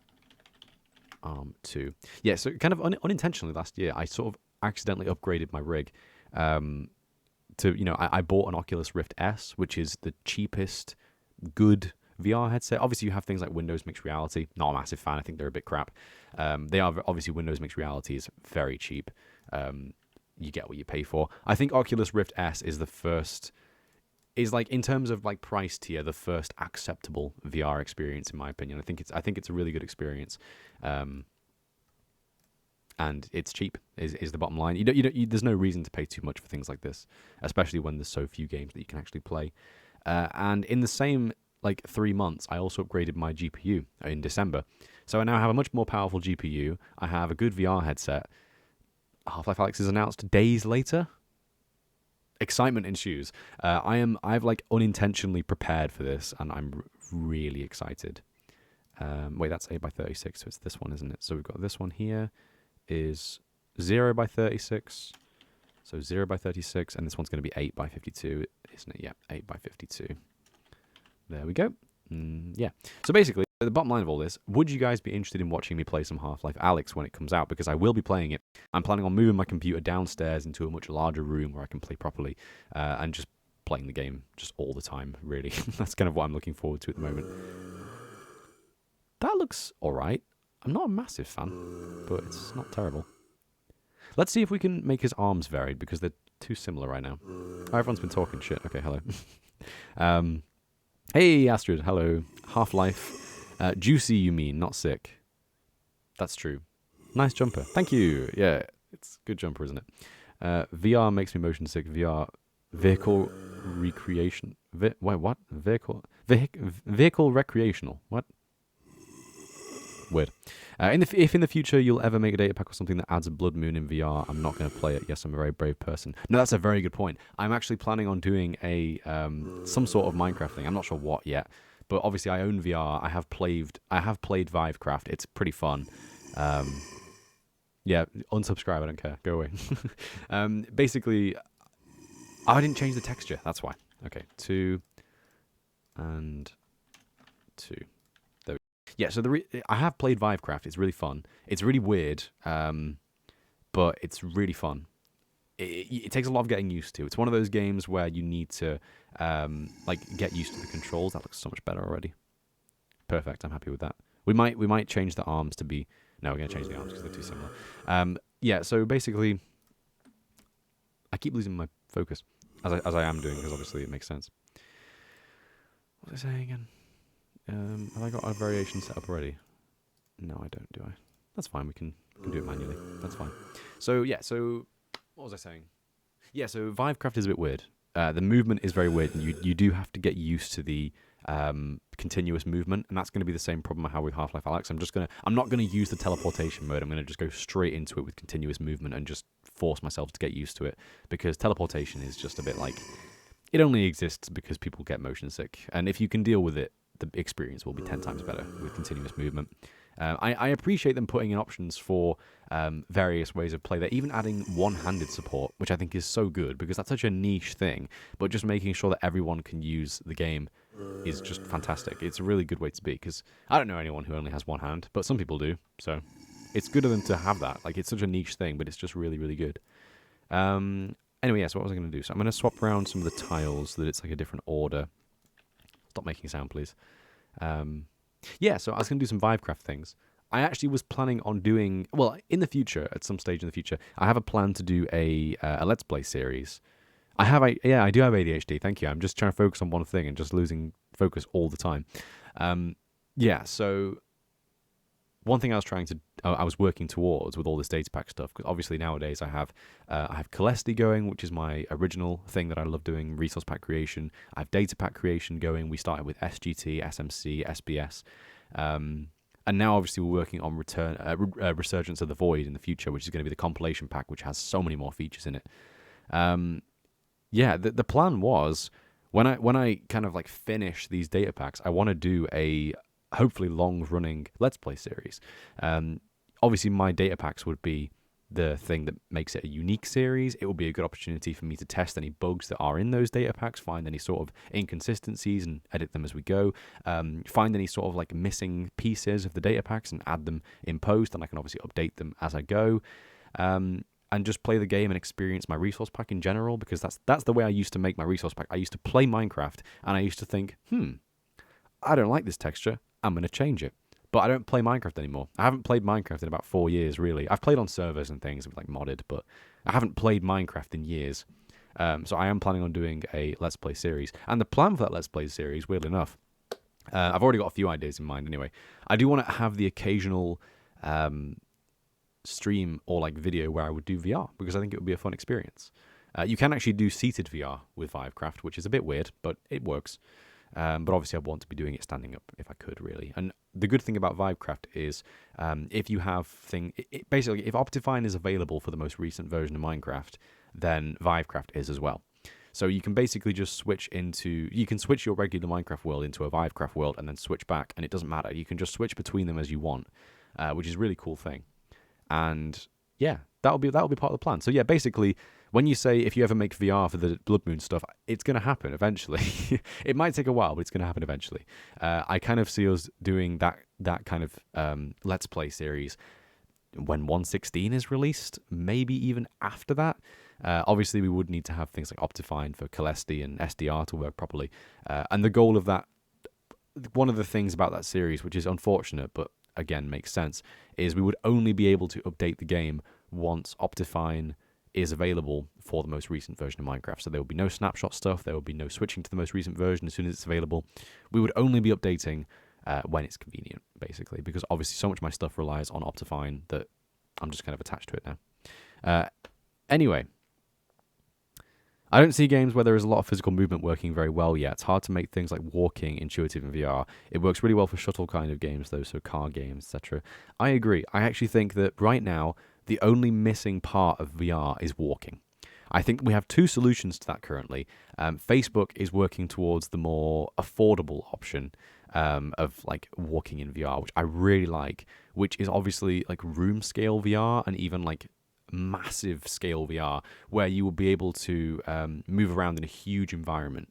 arm 2. Yeah, so kind of unintentionally last year, I sort of accidentally upgraded my rig. I bought an Oculus Rift S, which is the cheapest good VR headset. Obviously, you have things like Windows Mixed Reality. Not a massive fan. I think they're a bit crap. They are obviously Windows Mixed Reality is very cheap. You get what you pay for. I think Oculus Rift S is the first. Is like, in terms of like price tier, the first acceptable VR experience, in my opinion. I think it's a really good experience, and it's cheap. Is the bottom line. There's no reason to pay too much for things like this, especially when there's so few games that you can actually play. And in the same 3 months, I also upgraded my GPU in December, so I now have a much more powerful GPU. I have a good VR headset. Half-Life Alyx is announced days later. Excitement ensues. I've unintentionally prepared for this, and I'm really excited. Wait, that's 8x36, so it's this one, isn't it? So we've got this one here is 0x36, so 0x36, and this one's going to be 8x52, isn't it? Yeah, 8x52. There we go. Yeah. So basically, the bottom line of all this, would you guys be interested in watching me play some Half-Life Alyx when it comes out? Because I will be playing it. I'm planning on moving my computer downstairs into a much larger room where I can play properly, and just playing the game just all the time, really. That's kind of what I'm looking forward to at the moment. That looks alright. I'm not a massive fan, but it's not terrible. Let's see if we can make his arms varied, because they're too similar right now. Oh, everyone's been talking shit. Okay, hello. Hey, Astrid, hello. Half-Life. Juicy, you mean, not sick. That's true. Nice jumper. Thank you. Yeah, it's a good jumper, isn't it? VR makes me motion sick. VR. Vehicle recreation. Wait, what? Vehicle recreational. What? Weird. If in the future you'll ever make a data pack or something that adds a Bloodmoon in VR, I'm not going to play it. Yes, I'm a very brave person. No, that's a very good point. I'm actually planning on doing a some sort of Minecraft thing. I'm not sure what yet, but obviously I own VR. I have played Vivecraft. It's pretty fun. Yeah, unsubscribe. I don't care. Go away. Basically, I didn't change the texture. That's why. Okay, 2 and 2. Yeah, so I have played Vivecraft. It's really fun. It's really weird, but it's really fun. It takes a lot of getting used to. It's one of those games where you need to get used to the controls. That looks so much better already. Perfect. I'm happy with that. We might change the arms to be. No, we're gonna change the arms because they're too similar. Yeah. So basically, I keep losing my focus as I am doing, because obviously it makes sense. What was I saying again? Have I got a variation set up already? No, I don't, do I? That's fine, we can do it manually. That's fine. So, yeah, so what was I saying? Yeah, so Vivecraft is a bit weird. The movement is very weird, and you do have to get used to the continuous movement, and that's going to be the same problem I have with Half-Life Alyx. I'm not going to use the teleportation mode. I'm going to just go straight into it with continuous movement and just force myself to get used to it, because teleportation is just a bit like, it only exists because people get motion sick, and if you can deal with it, the experience will be 10 times better with continuous movement. I appreciate them putting in options for various ways of play. They're even adding one-handed support, which I think is so good, because that's such a niche thing, but just making sure that everyone can use the game is just fantastic. It's a really good way to be, because I don't know anyone who only has one hand, but some people do, so it's good of them to have that. Like, it's such a niche thing, but it's just really, really good. Anyway, yeah, so what was I going to do? So I'm going to swap around some of the tiles so that it's like a different order. Stop making sound, please. Yeah, so I was going to do some Vivecraft things. I actually was planning on doing, well, in the future, at some stage in the future, I have a plan to do a Let's Play series. I do have ADHD, thank you. I'm just trying to focus on one thing and just losing focus all the time. Yeah, so one thing I was working towards with all this data pack stuff, because obviously nowadays I have Celeste going, which is my original thing that I love doing, resource pack creation. I have data pack creation going. We started with SGT, SMC, SBS. And now obviously we're working on Resurgence of the Void in the future, which is going to be the compilation pack, which has so many more features in it. Yeah, the plan was, when I kind of like finish these data packs, I want to do a hopefully long-running Let's Play series. Obviously, my data packs would be the thing that makes it a unique series. It will be a good opportunity for me to test any bugs that are in those data packs, find any sort of inconsistencies and edit them as we go, find any sort of like missing pieces of the data packs and add them in post, and I can obviously update them as I go. And just play the game and experience my resource pack in general, because that's the way I used to make my resource pack. I used to play Minecraft, and I used to think, I don't like this texture. I'm going to change it. But I don't play Minecraft anymore. I haven't played Minecraft in about 4 years, really. I've played on servers and things, like modded, but I haven't played Minecraft in years. So I am planning on doing a Let's Play series. And the plan for that Let's Play series, weirdly enough, I've already got a few ideas in mind anyway. I do want to have the occasional stream or like video where I would do VR, because I think it would be a fun experience. You can actually do seated VR with Vivecraft, which is a bit weird, but it works. But obviously, I'd want to be doing it standing up if I could, really. And the good thing about Vivecraft is, if you have basically, if Optifine is available for the most recent version of Minecraft, then Vivecraft is as well. So you can basically just switch your regular Minecraft world into a Vivecraft world and then switch back, and it doesn't matter. You can just switch between them as you want, which is a really cool thing. And yeah, that'll be part of the plan. So yeah, basically, when you say if you ever make VR for the Bloodmoon stuff, it's going to happen eventually. It might take a while, but it's going to happen eventually. I kind of see us doing that kind of Let's Play series when 1.16 is released, maybe even after that. Obviously, we would need to have things like Optifine for Celeste and SDR to work properly. And the goal of that, one of the things about that series, which is unfortunate, but again makes sense, is we would only be able to update the game once Optifine is available for the most recent version of Minecraft. So there will be no snapshot stuff, there will be no switching to the most recent version as soon as it's available. We would only be updating when it's convenient, basically, because obviously so much of my stuff relies on Optifine that I'm just kind of attached to it now. Anyway, I don't see games where there is a lot of physical movement working very well yet. It's hard to make things like walking intuitive in VR. It works really well for shuttle kind of games, though, so car games, etc. I agree. I actually think that right now, the only missing part of VR is walking. I think we have two solutions to that currently. Facebook is working towards the more affordable option of like walking in VR, which I really like, which is obviously like room scale VR and even like massive scale VR, where you will be able to move around in a huge environment.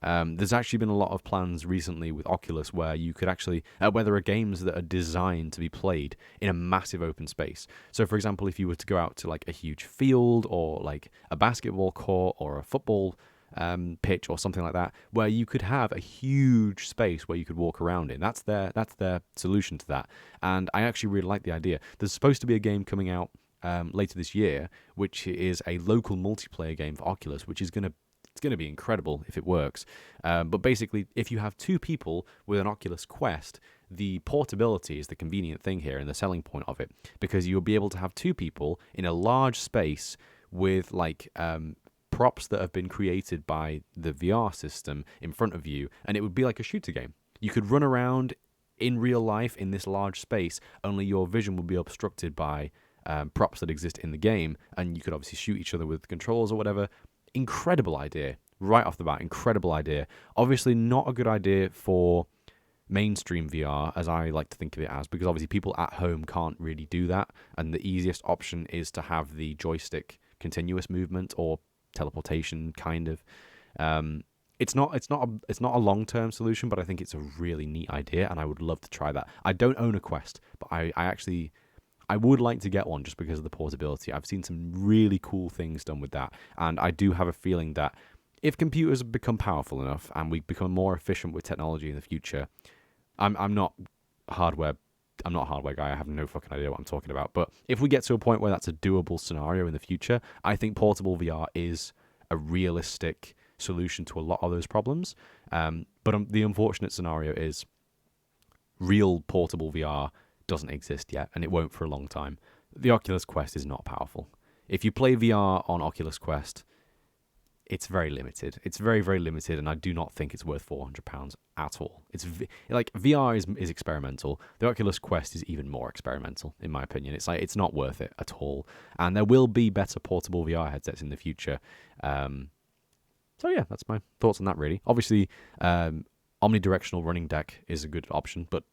There's actually been a lot of plans recently with Oculus where you could actually, where there are games that are designed to be played in a massive open space. So, for example, if you were to go out to like a huge field or like a basketball court or a football pitch or something like that, where you could have a huge space where you could walk around in. That's their solution to that. And I actually really like the idea. There's supposed to be a game coming out later this year, which is a local multiplayer game for Oculus, which is it's going to be incredible if it works. But basically, if you have two people with an Oculus Quest, the portability is the convenient thing here and the selling point of it, because you'll be able to have two people in a large space with like props that have been created by the VR system in front of you, and it would be like a shooter game. You could run around in real life in this large space, only your vision will be obstructed by props that exist in the game, and you could obviously shoot each other with controls or whatever. Incredible idea. Right off the bat, incredible idea. Obviously not a good idea for mainstream VR, as I like to think of it as, because obviously people at home can't really do that, and the easiest option is to have the joystick continuous movement or teleportation, kind of. It's not a long-term solution, but I think it's a really neat idea, and I would love to try that. I don't own a Quest, but I I would like to get one just because of the portability. I've seen some really cool things done with that, and I do have a feeling that if computers become powerful enough and we become more efficient with technology in the future, I'm not hardware. I'm not a hardware guy. I have no fucking idea what I'm talking about. But if we get to a point where that's a doable scenario in the future, I think portable VR is a realistic solution to a lot of those problems. But the unfortunate scenario is real portable VR doesn't exist yet, and it won't for a long time. The Oculus Quest is not powerful. If you play VR on Oculus Quest, it's very limited. It's very, very limited, and I do not think it's worth £400 at all. It's like VR is experimental. The Oculus Quest is even more experimental, in my opinion. It's like it's not worth it at all. And there will be better portable VR headsets in the future. So yeah, that's my thoughts on that. Really, obviously, omnidirectional running deck is a good option, but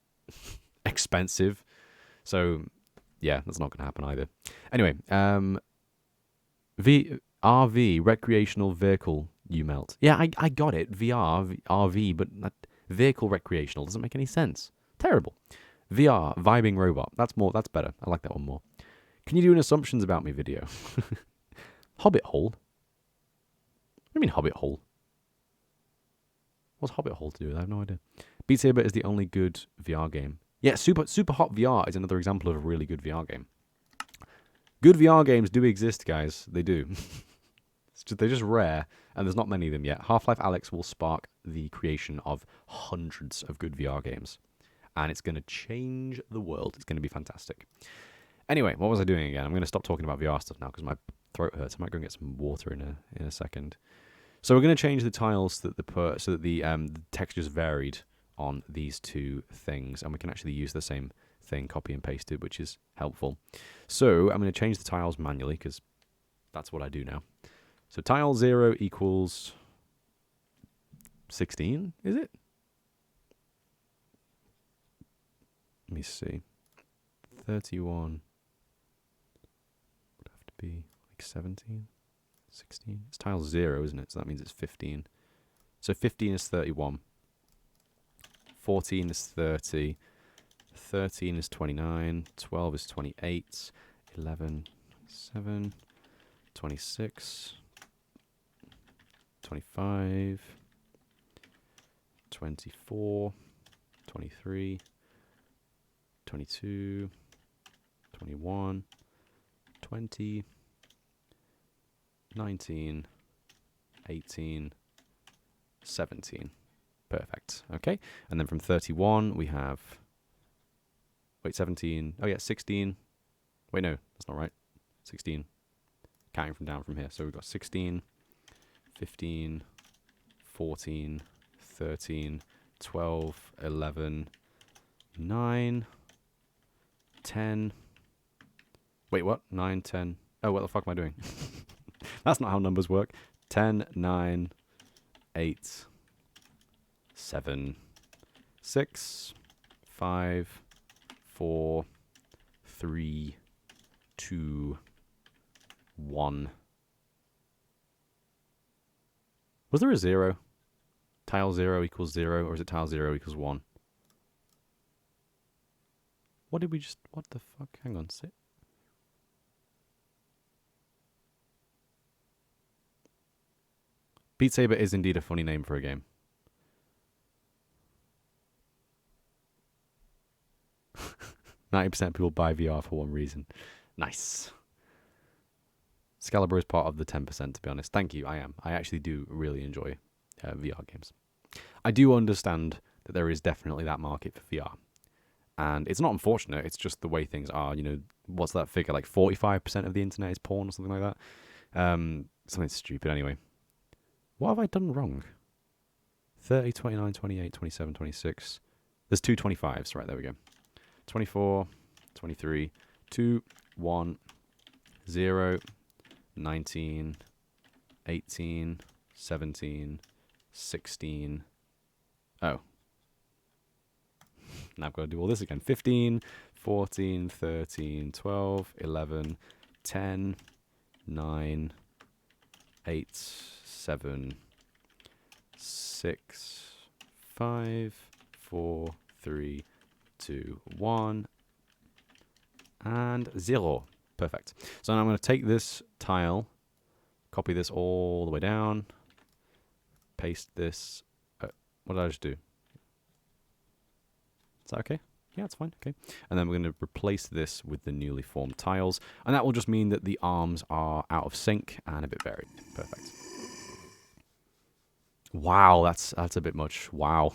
expensive. So yeah, that's not going to happen either. Anyway, RV, recreational vehicle UMelt. Yeah, I got it. VR, RV, but vehicle recreational doesn't make any sense. Terrible. VR, vibing robot. That's better. I like that one more. Can you do an assumptions about me video? Hobbit hole? What do you mean Hobbit hole? What's Hobbit hole to do with it? I have no idea. Beat Saber is the only good VR game. Yeah, Super Hot VR is another example of a really good VR game. Good VR games do exist, guys. They do. They're just rare, and there's not many of them yet. Half-Life Alyx will spark the creation of hundreds of good VR games, and it's going to change the world. It's going to be fantastic. Anyway, what was I doing again? I'm going to stop talking about VR stuff now because my throat hurts. I might go and get some water in a second. So we're going to change the tiles so that the textures varied on these two things, and we can actually use the same thing, copy and paste it, which is helpful. So I'm going to change the tiles manually because that's what I do now. So tile 0 equals 16, is it? Let me see. 31 would have to be like 17, 16. It's tile 0, isn't it? So that means it's 15. So 15 is 31. 14 is 30. 13 is 29. 12 is 28. 11, 7, 26. 25, 24, 23, 22, 21, 20, 19, 18, 17. Perfect. Okay. And then from 31, we have... Wait, 17. Oh, yeah, 16. Wait, no, that's not right. 16. Counting from down from here. So we've got 16... 15, 14, 13, 12, 11, 9, 10. Wait, what? 9, 10. Oh, what the fuck am I doing? That's not how numbers work. 10, 9, 8, 7, 6, 5, 4, 3, 2, 1. Was there a 0? Tile 0 equals 0, or is it tile 0 equals 1? What did we just... What the fuck? Hang on. Sit. Beat Saber is indeed a funny name for a game. %90 people buy VR for one reason. Nice. Excalibur is part of the 10%, to be honest. Thank you, I am. I actually do really enjoy VR games. I do understand that there is definitely that market for VR. And it's not unfortunate, it's just the way things are. You know, what's that figure? Like 45% of the internet is porn or something like that? Something stupid anyway. What have I done wrong? 30, 29, 28, 27, 26. There's two 25s. Right, there we go. 24, 23, 2, 1, 0... 19, 18, 17, 16. Oh. Now I've got to do all this again. 15, 14, 13, 12, 11, 10, 9, 8, 7, 6, 5, 4, 3, 2, 1. and 0. Perfect. So now I'm going to take this tile, copy this all the way down, paste this. What did I just do? Is that okay? Yeah, it's fine. Okay. And then we're going to replace this with the newly formed tiles. And that will just mean that the arms are out of sync and a bit varied. Perfect. Wow, that's a bit much. Wow.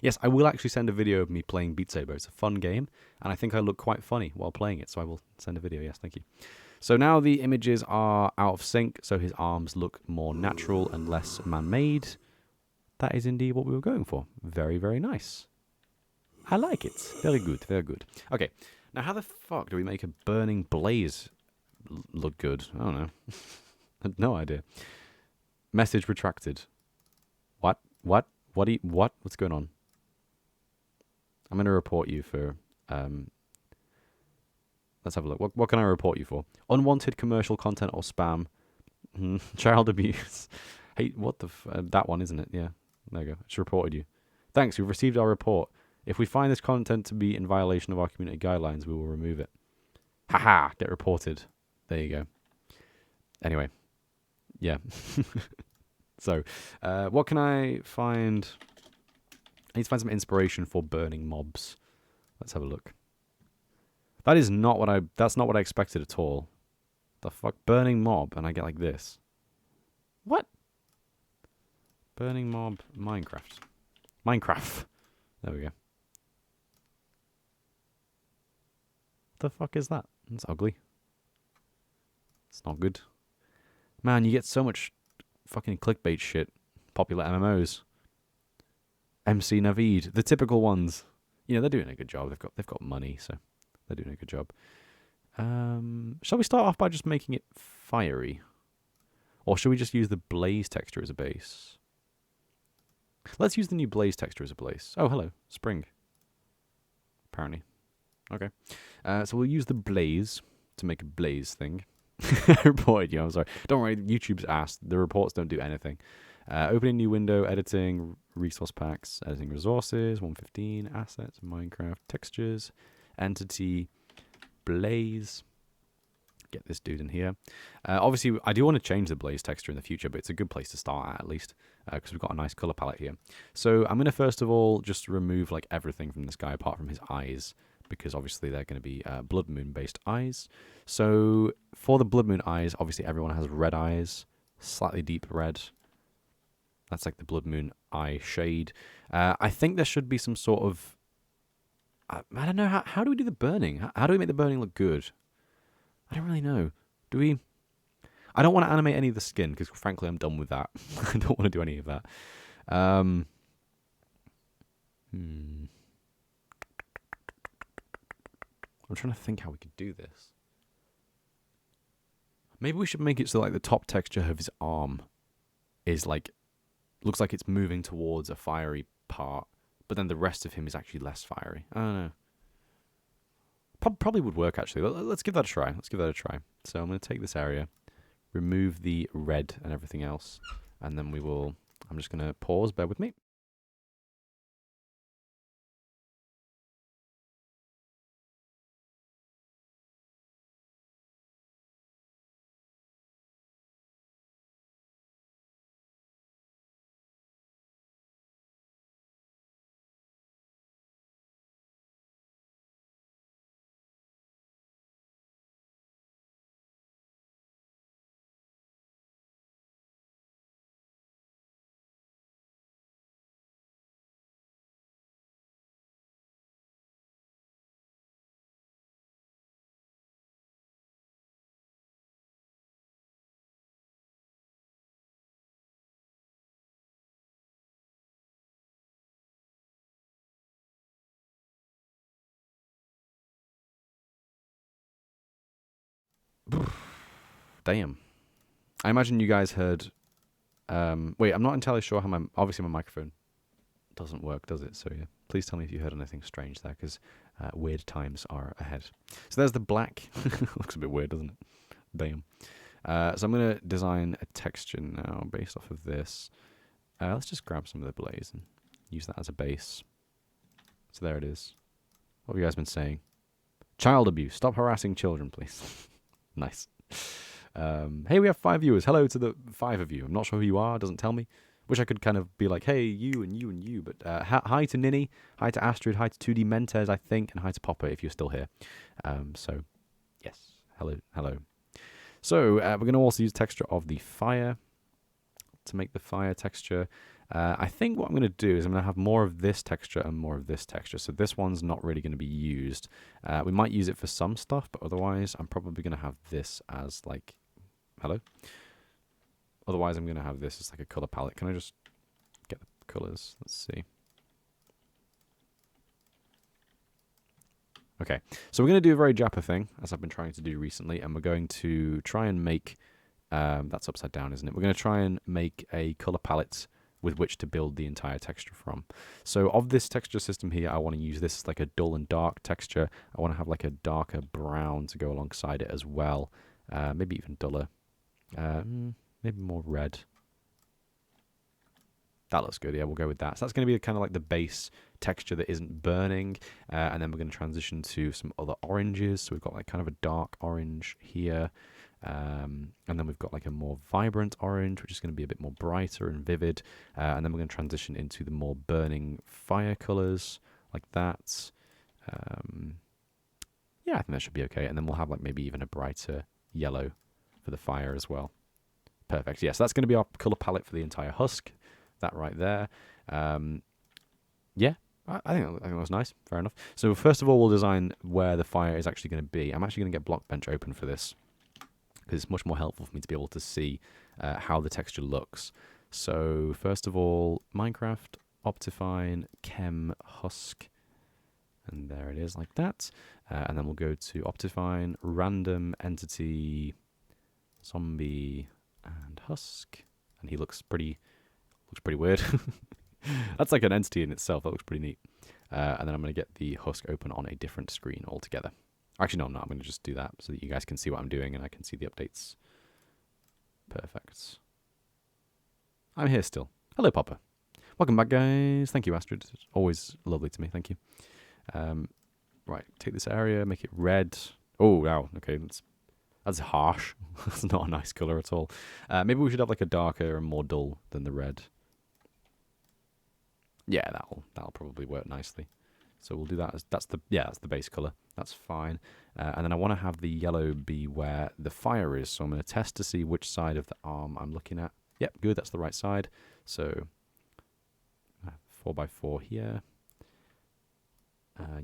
Yes, I will actually send a video of me playing Beat Saber. It's a fun game, and I think I look quite funny while playing it, so I will send a video. Yes, thank you. So now the images are out of sync, so his arms look more natural and less man-made. That is indeed what we were going for. Very, very nice. I like it. Very good, very good. Okay, now how the fuck do we make a burning blaze look good? I don't know. I had no idea. Message retracted. What? What? What? What's going on? I'm going to report you for... let's have a look. What can I report you for? Unwanted commercial content or spam. Child abuse. Hey, what the... that one, isn't it? Yeah. There you go. It's reported you. Thanks, we've received our report. If we find this content to be in violation of our community guidelines, we will remove it. Haha! Get reported. There you go. Anyway. Yeah. So, what can I find? I need to find some inspiration for burning mobs. Let's have a look. That is not what that's not what I expected at all. The fuck? Burning mob, and I get like this. What? Burning mob, Minecraft. Minecraft. There we go. The fuck is that? It's ugly. It's not good. Man, you get so much fucking clickbait shit. Popular MMOs. MC Naveed, the typical ones. You know, they're doing a good job. They've got money, so they're doing a good job. Shall we start off by just making it fiery? Or should we just use the blaze texture as a base? Let's use the new blaze texture as a base. Oh, hello. Spring. Apparently. Okay. So we'll use the blaze to make a blaze thing. I reported you, I'm sorry. Don't worry, YouTube's asked. The reports don't do anything. Opening new window, editing, resource packs, editing resources, 115, assets, Minecraft, textures, entity, blaze. Get this dude in here. Obviously, I do want to change the blaze texture in the future, but it's a good place to start at least, because we've got a nice color palette here. So I'm going to first of all just remove like everything from this guy apart from his eyes, because obviously they're going to be Bloodmoon based eyes. So for the Bloodmoon eyes, obviously everyone has red eyes, slightly deep red. That's like the Bloodmoon eye shade. I think there should be some sort of... I don't know, how do we do the burning? How do we make the burning look good? I don't really know. Do we... I don't want to animate any of the skin, because frankly I'm done with that. I don't want to do any of that. I'm trying to think how we could do this. Maybe we should make it so like the top texture of his arm is like... looks like it's moving towards a fiery part, but then the rest of him is actually less fiery. I don't know. Probably would work, actually. Let's give that a try. Let's give that a try. So I'm going to take this area, remove the red and everything else, and then we will... I'm just going to pause. Bear with me. Damn. I imagine you guys heard... wait, I'm not entirely sure how obviously my microphone doesn't work, does it? So yeah, please tell me if you heard anything strange there, because weird times are ahead. So there's the black. Looks a bit weird, doesn't it? Damn. So I'm going to design a texture now based off of this. Let's just grab some of the blaze and use that as a base. So there it is. What have you guys been saying? Child abuse. Stop harassing children, please. Nice. Hey, we have 5 viewers. Hello to the 5 of you. I'm not sure who you are. It doesn't tell me. Wish I could kind of be like, hey, you and you and you. But hi to Ninny. Hi to Astrid. Hi to 2D Mentes, I think. And hi to Popper if you're still here. So, yes. Hello. Hello. So, we're going to also use texture of the fire to make the fire texture. I think what I'm going to do is I'm going to have more of this texture and more of this texture. So this one's not really going to be used. We might use it for some stuff, but otherwise I'm probably going to have this as like... Hello? Otherwise I'm going to have this as like a color palette. Can I just get the colors? Let's see. Okay, so we're going to do a very Japper thing, as I've been trying to do recently, and we're going to try and make... that's upside down, isn't it? We're going to try and make a color palette with which to build the entire texture from. So of this texture system here, I want to use this as like a dull and dark texture. I want to have like a darker brown to go alongside it as well. Maybe even duller. Maybe more red. That looks good. Yeah, we'll go with that. So that's going to be kind of like the base texture that isn't burning. And then we're going to transition to some other oranges. So we've got like kind of a dark orange here. And then we've got like a more vibrant orange, which is going to be a bit more brighter and vivid. And then we're going to transition into the more burning fire colors, like that. Yeah, I think that should be okay. And then we'll have like maybe even a brighter yellow for the fire as well. Perfect. Yeah, so that's going to be our color palette for the entire Husk. That right there. Yeah, I think that was nice. Fair enough. So first of all, we'll design where the fire is actually going to be. I'm actually going to get Blockbench open for this, because it's much more helpful for me to be able to see how the texture looks. So first of all, Minecraft, Optifine, Chem, Husk, and there it is like that. And then we'll go to Optifine, Random, Entity, Zombie, and Husk. And he looks pretty weird. That's like an entity in itself. That looks pretty neat. And then I'm going to get the Husk open on a different screen altogether. Actually, no, I'm not. I'm going to just do that so that you guys can see what I'm doing and I can see the updates. Perfect. I'm here still. Hello, Popper. Welcome back, guys. Thank you, Astrid. It's always lovely to me. Thank you. Right, take this area, make it red. Oh, wow. Okay, that's harsh. That's not a nice color at all. Maybe we should have like a darker and more dull than the red. Yeah, that'll probably work nicely. So we'll do that as that's the base color. That's fine. And then I want to have the yellow be where the fire is. So I'm going to test to see which side of the arm I'm looking at. Yep, good. That's the right side. So 4x4 here.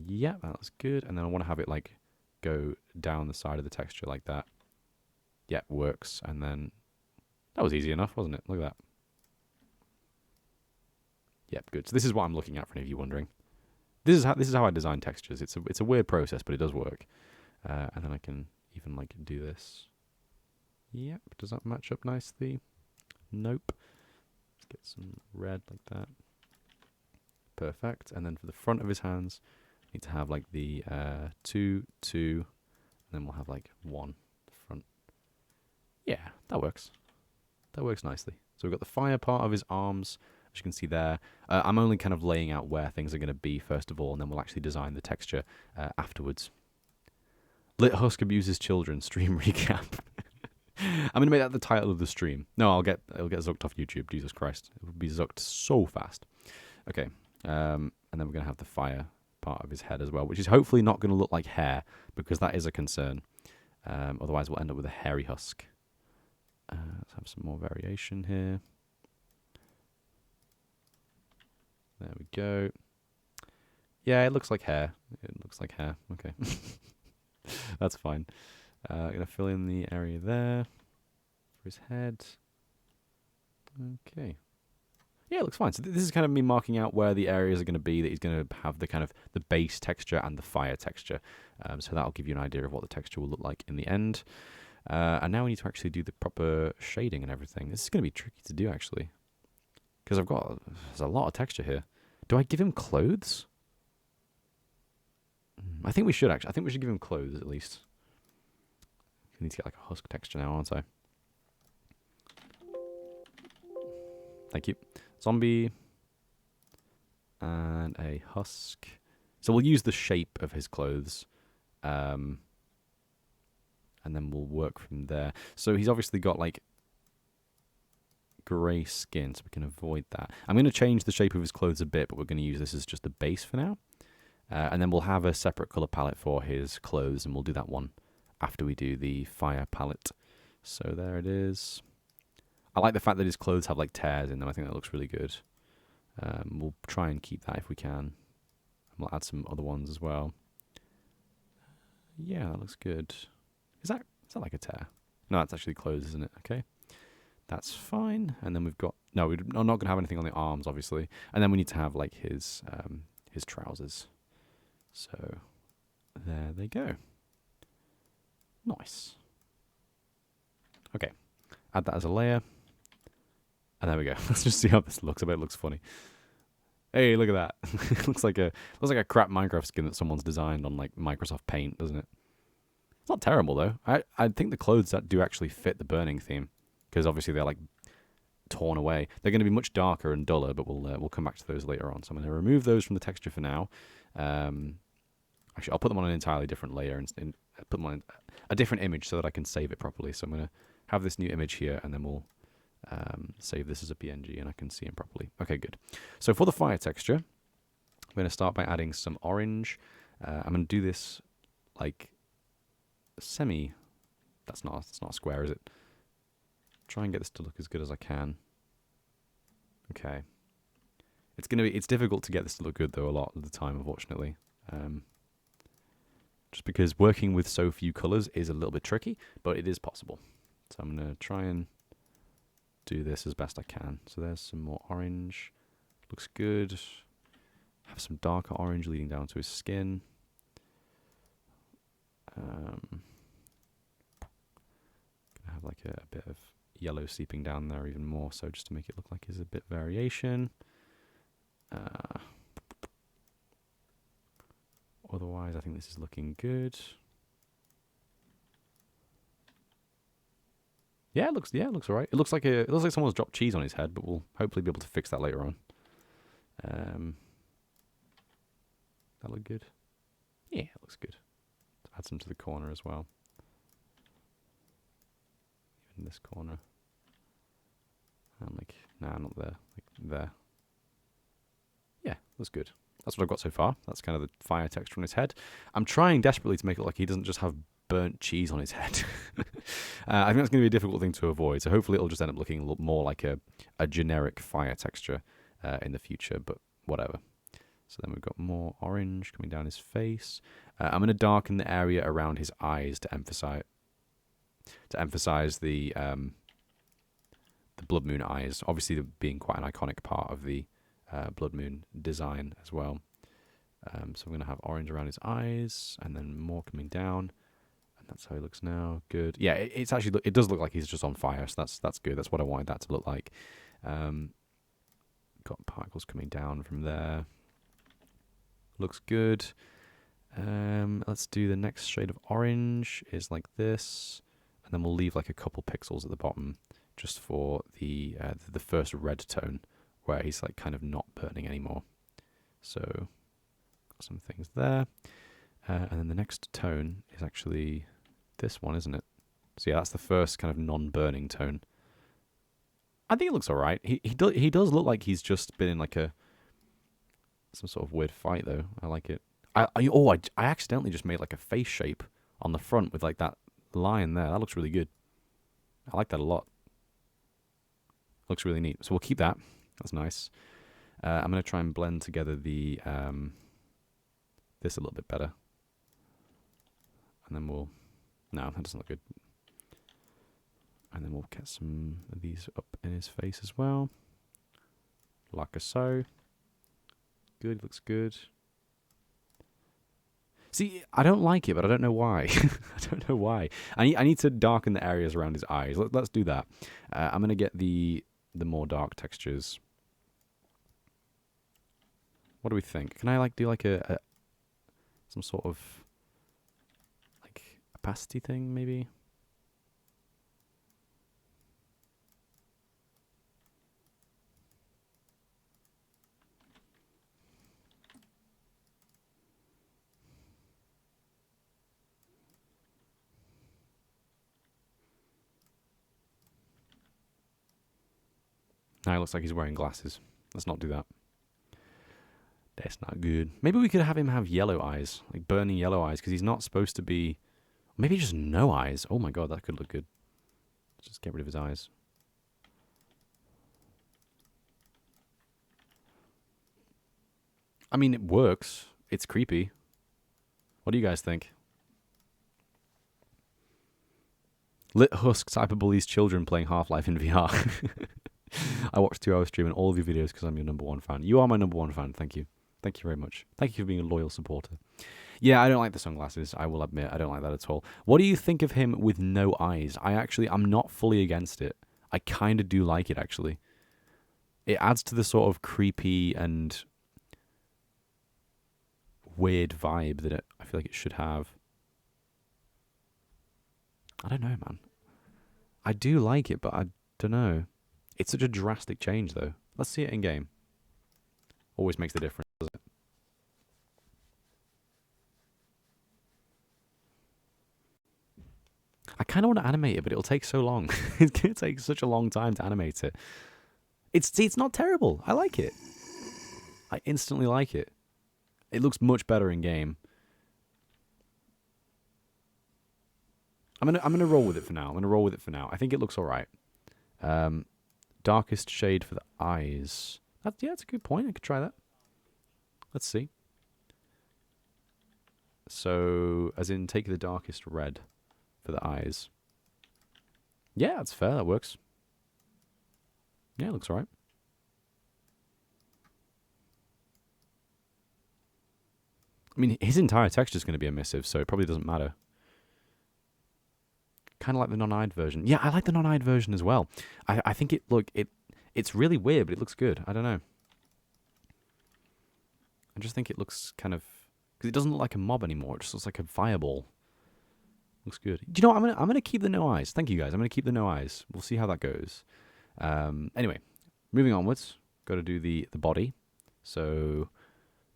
Yeah, that looks good. And then I want to have it like go down the side of the texture like that. Yep, works. And then that was easy enough, wasn't it? Look at that. Yep, good. So this is what I'm looking at for any of you wondering. This is how I design textures. It's a weird process, but it does work. And then I can even like do this. Yep, does that match up nicely? Nope. Let's get some red like that. Perfect. And then for the front of his hands, I need to have like the 2, 2, and then we'll have like 1 front. Yeah, that works. That works nicely. So we've got the fire part of his arms, as you can see there. I'm only kind of laying out where things are going to be first of all, and then we'll actually design the texture afterwards. Lit Husk abuses children, stream recap. I'm going to make that the title of the stream. No, it'll get zucked off YouTube, Jesus Christ. It will be zucked so fast. Okay, and then we're going to have the fire part of his head as well, which is hopefully not going to look like hair, because that is a concern. Otherwise we'll end up with a hairy Husk. Let's have some more variation here. There we go. Yeah, it looks like hair. It looks like hair. Okay. That's fine. I'm going to fill in the area there for his head. Okay. Yeah, it looks fine. So this is kind of me marking out where the areas are going to be that he's going to have the kind of the base texture and the fire texture. So that'll give you an idea of what the texture will look like in the end. And now we need to actually do the proper shading and everything. This is going to be tricky to do, actually. Because there's a lot of texture here. Do I give him clothes? I think we should, actually. I think we should give him clothes, at least. I need to get like a Husk texture now, aren't I? Thank you. Zombie. And a Husk. So we'll use the shape of his clothes and then we'll work from there. So he's obviously got like grey skin, so we can avoid that. I'm going to change the shape of his clothes a bit, but we're going to use this as just a base for now. And then we'll have a separate colour palette for his clothes, and we'll do that one after we do the fire palette. So there it is. I like the fact that his clothes have like tears in them. I think that looks really good. We'll try and keep that if we can. And we'll add some other ones as well. Yeah, that looks good. Is that like a tear? No, that's actually clothes, isn't it? Okay. That's fine. And then we've got... No, we're not going to have anything on the arms, obviously. And then we need to have like his trousers. So there they go. Nice. Okay. Add that as a layer. And there we go. Let's just see how this looks. I bet it looks funny. Hey, look at that. It looks like a crap Minecraft skin that someone's designed on like Microsoft Paint, doesn't it? It's not terrible though. I think the clothes that do actually fit the burning theme, because obviously they're like torn away. They're going to be much darker and duller, but we'll come back to those later on. So I'm going to remove those from the texture for now. Actually, I'll put them on an entirely different layer and put them on a different image so that I can save it properly. So I'm going to have this new image here, and then we'll save this as a PNG, and I can see him properly. Okay, good. So for the fire texture, I'm going to start by adding some orange. I'm going to do this like semi. That's not a square, is it? Try and get this to look as good as I can. Okay. It's difficult to get this to look good though a lot of the time, unfortunately. Just because working with so few colors is a little bit tricky, but it is possible. So I'm going to try and do this as best I can. So there's some more orange. Looks good. Have some darker orange leading down to his skin. Gonna have like a bit of yellow seeping down there even more, so just to make it look like there's a bit of variation. Otherwise, I think this is looking good. Yeah, it looks alright. It looks like someone's dropped cheese on his head, but we'll hopefully be able to fix that later on. That look good? Yeah, it looks good. Let's add some to the corner as well. Even this corner. And like, nah, not there. Like there. Yeah, looks good. That's what I've got so far. That's kind of the fire texture on his head. I'm trying desperately to make it like he doesn't just have burnt cheese on his head. I think that's going to be a difficult thing to avoid. So hopefully it'll just end up looking a little more like a generic fire texture in the future, but whatever. So then we've got more orange coming down his face. I'm going to darken the area around his eyes to emphasize the Bloodmoon eyes. Obviously, being quite an iconic part of the Bloodmoon design as well. So we're going to have orange around his eyes, and then more coming down. And that's how he looks now. Good. Yeah, it does look like he's just on fire, so that's good. That's what I wanted that to look like. Got particles coming down from there. Looks good. Let's do the next shade of orange is like this, and then we'll leave like a couple pixels at the bottom just for the first red tone where he's like kind of not burning anymore. So got some things there, and then the next tone is actually this one, isn't it? So yeah, that's the first kind of non-burning tone. I think it looks alright. He does look like he's just been in like some sort of weird fight though. I like it. I accidentally just made like a face shape on the front with like that line there. That looks really good. I like that a lot. Looks really neat. So we'll keep that. That's nice. I'm going to try and blend together the this a little bit better. And then no, that doesn't look good. And then we'll get some of these up in his face as well. Like so. Good, looks good. See, I don't like it, but I don't know why. I don't know why. I need to darken the areas around his eyes. Let's do that. I'm going to get the more dark textures. What do we think? Can I like do like some sort of like opacity thing maybe? Now it looks like he's wearing glasses. Let's not do that. That's not good. Maybe we could have him have yellow eyes, like burning yellow eyes, because he's not supposed to be... Maybe just no eyes. Oh my god, that could look good. Let's just get rid of his eyes. I mean, it works. It's creepy. What do you guys think? Lit Husk cyberbullies children playing Half-Life in VR. I watched 2 hours stream and all of your videos because I'm your #1 fan. You are my #1 fan. Thank you. Thank you very much. Thank you for being a loyal supporter. Yeah, I don't like the sunglasses. I will admit, I don't like that at all. What do you think of him with no eyes? I'm not fully against it. I kind of do like it, actually. It adds to the sort of creepy and weird vibe that I feel like it should have. I don't know, man. I do like it, but I don't know. It's such a drastic change, though. Let's see it in game. Always makes the difference, doesn't it? I kind of want to animate it, but it'll take so long. It's going to take such a long time to animate it. It's not terrible. I like it. I instantly like it. It looks much better in game. I'm gonna roll with it for now. I think it looks all right. Darkest shade for the eyes. That's a good point. I could try that. Let's see. So, as in, take the darkest red for the eyes. Yeah, that's fair. That works. Yeah, it looks all right. I mean, his entire texture is going to be emissive, so it probably doesn't matter. Kind of like the non-eyed version. Yeah, I like the non-eyed version as well. I think it's really weird, but it looks good. I don't know. I just think it looks kind of... Because it doesn't look like a mob anymore. It just looks like a fireball. Looks good. Do you know what? I'm gonna keep the no eyes. Thank you, guys. I'm going to keep the no eyes. We'll see how that goes. Anyway, moving onwards. Got to do the body. So,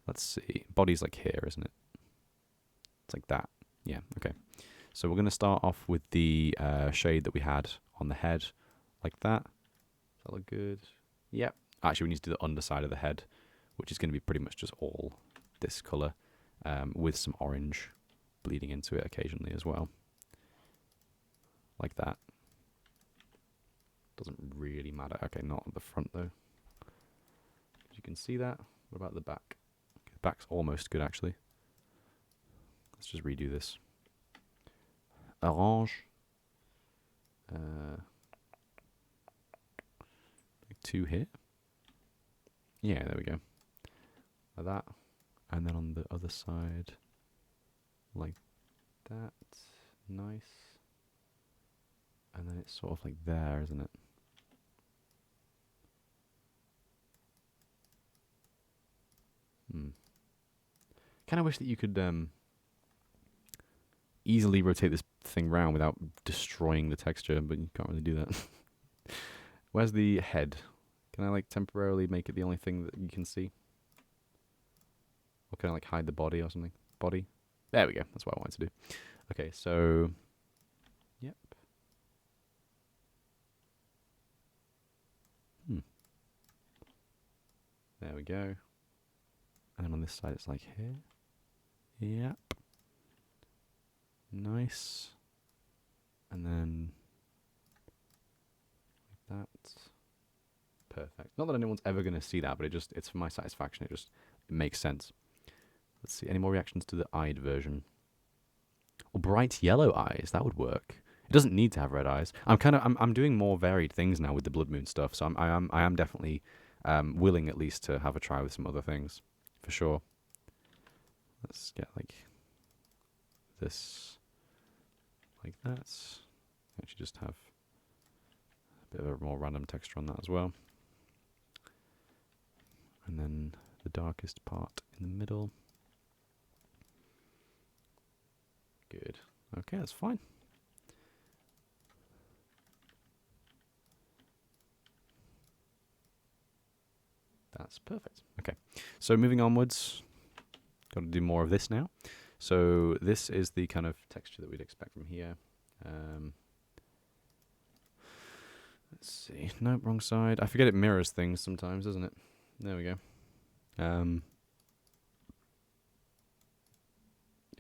let's see. Body's like here, isn't it? It's like that. Yeah, okay. So we're going to start off with the shade that we had on the head, like that. Does that look good? Yep. Actually, we need to do the underside of the head, which is going to be pretty much just all this colour, with some orange bleeding into it occasionally as well. Like that. Doesn't really matter. Okay, not at the front though. You can see that. What about the back? Okay, the back's almost good actually. Let's just redo this. Orange. Like 2 here. Yeah, there we go. Like that. And then on the other side, like that. Nice. And then it's sort of like there, isn't it? Kind of wish that you could easily rotate this thing round without destroying the texture, but you can't really do that. Where's the head? Can I like temporarily make it the only thing that you can see? Or can I like hide the body or something? Body? There we go. That's what I wanted to do. Okay, so... Yep. There we go. And then on this side it's like here. Yep. Nice. And then like that. Perfect. Not that anyone's ever going to see that, but it's for my satisfaction. It makes sense. Let's see. Any more reactions to the eyed version? Or bright yellow eyes. That would work. It doesn't need to have red eyes. I'm doing more varied things now with the Bloodmoon stuff, so I am definitely willing at least to have a try with some other things, for sure. Let's get like this, like that. Actually, just have a bit of a more random texture on that as well. And then the darkest part in the middle. Good. Okay, that's fine. That's perfect. Okay, so moving onwards, got to do more of this now. So this is the kind of texture that we'd expect from here. Let's see. Nope, wrong side. I forget it mirrors things sometimes, doesn't it? There we go. Can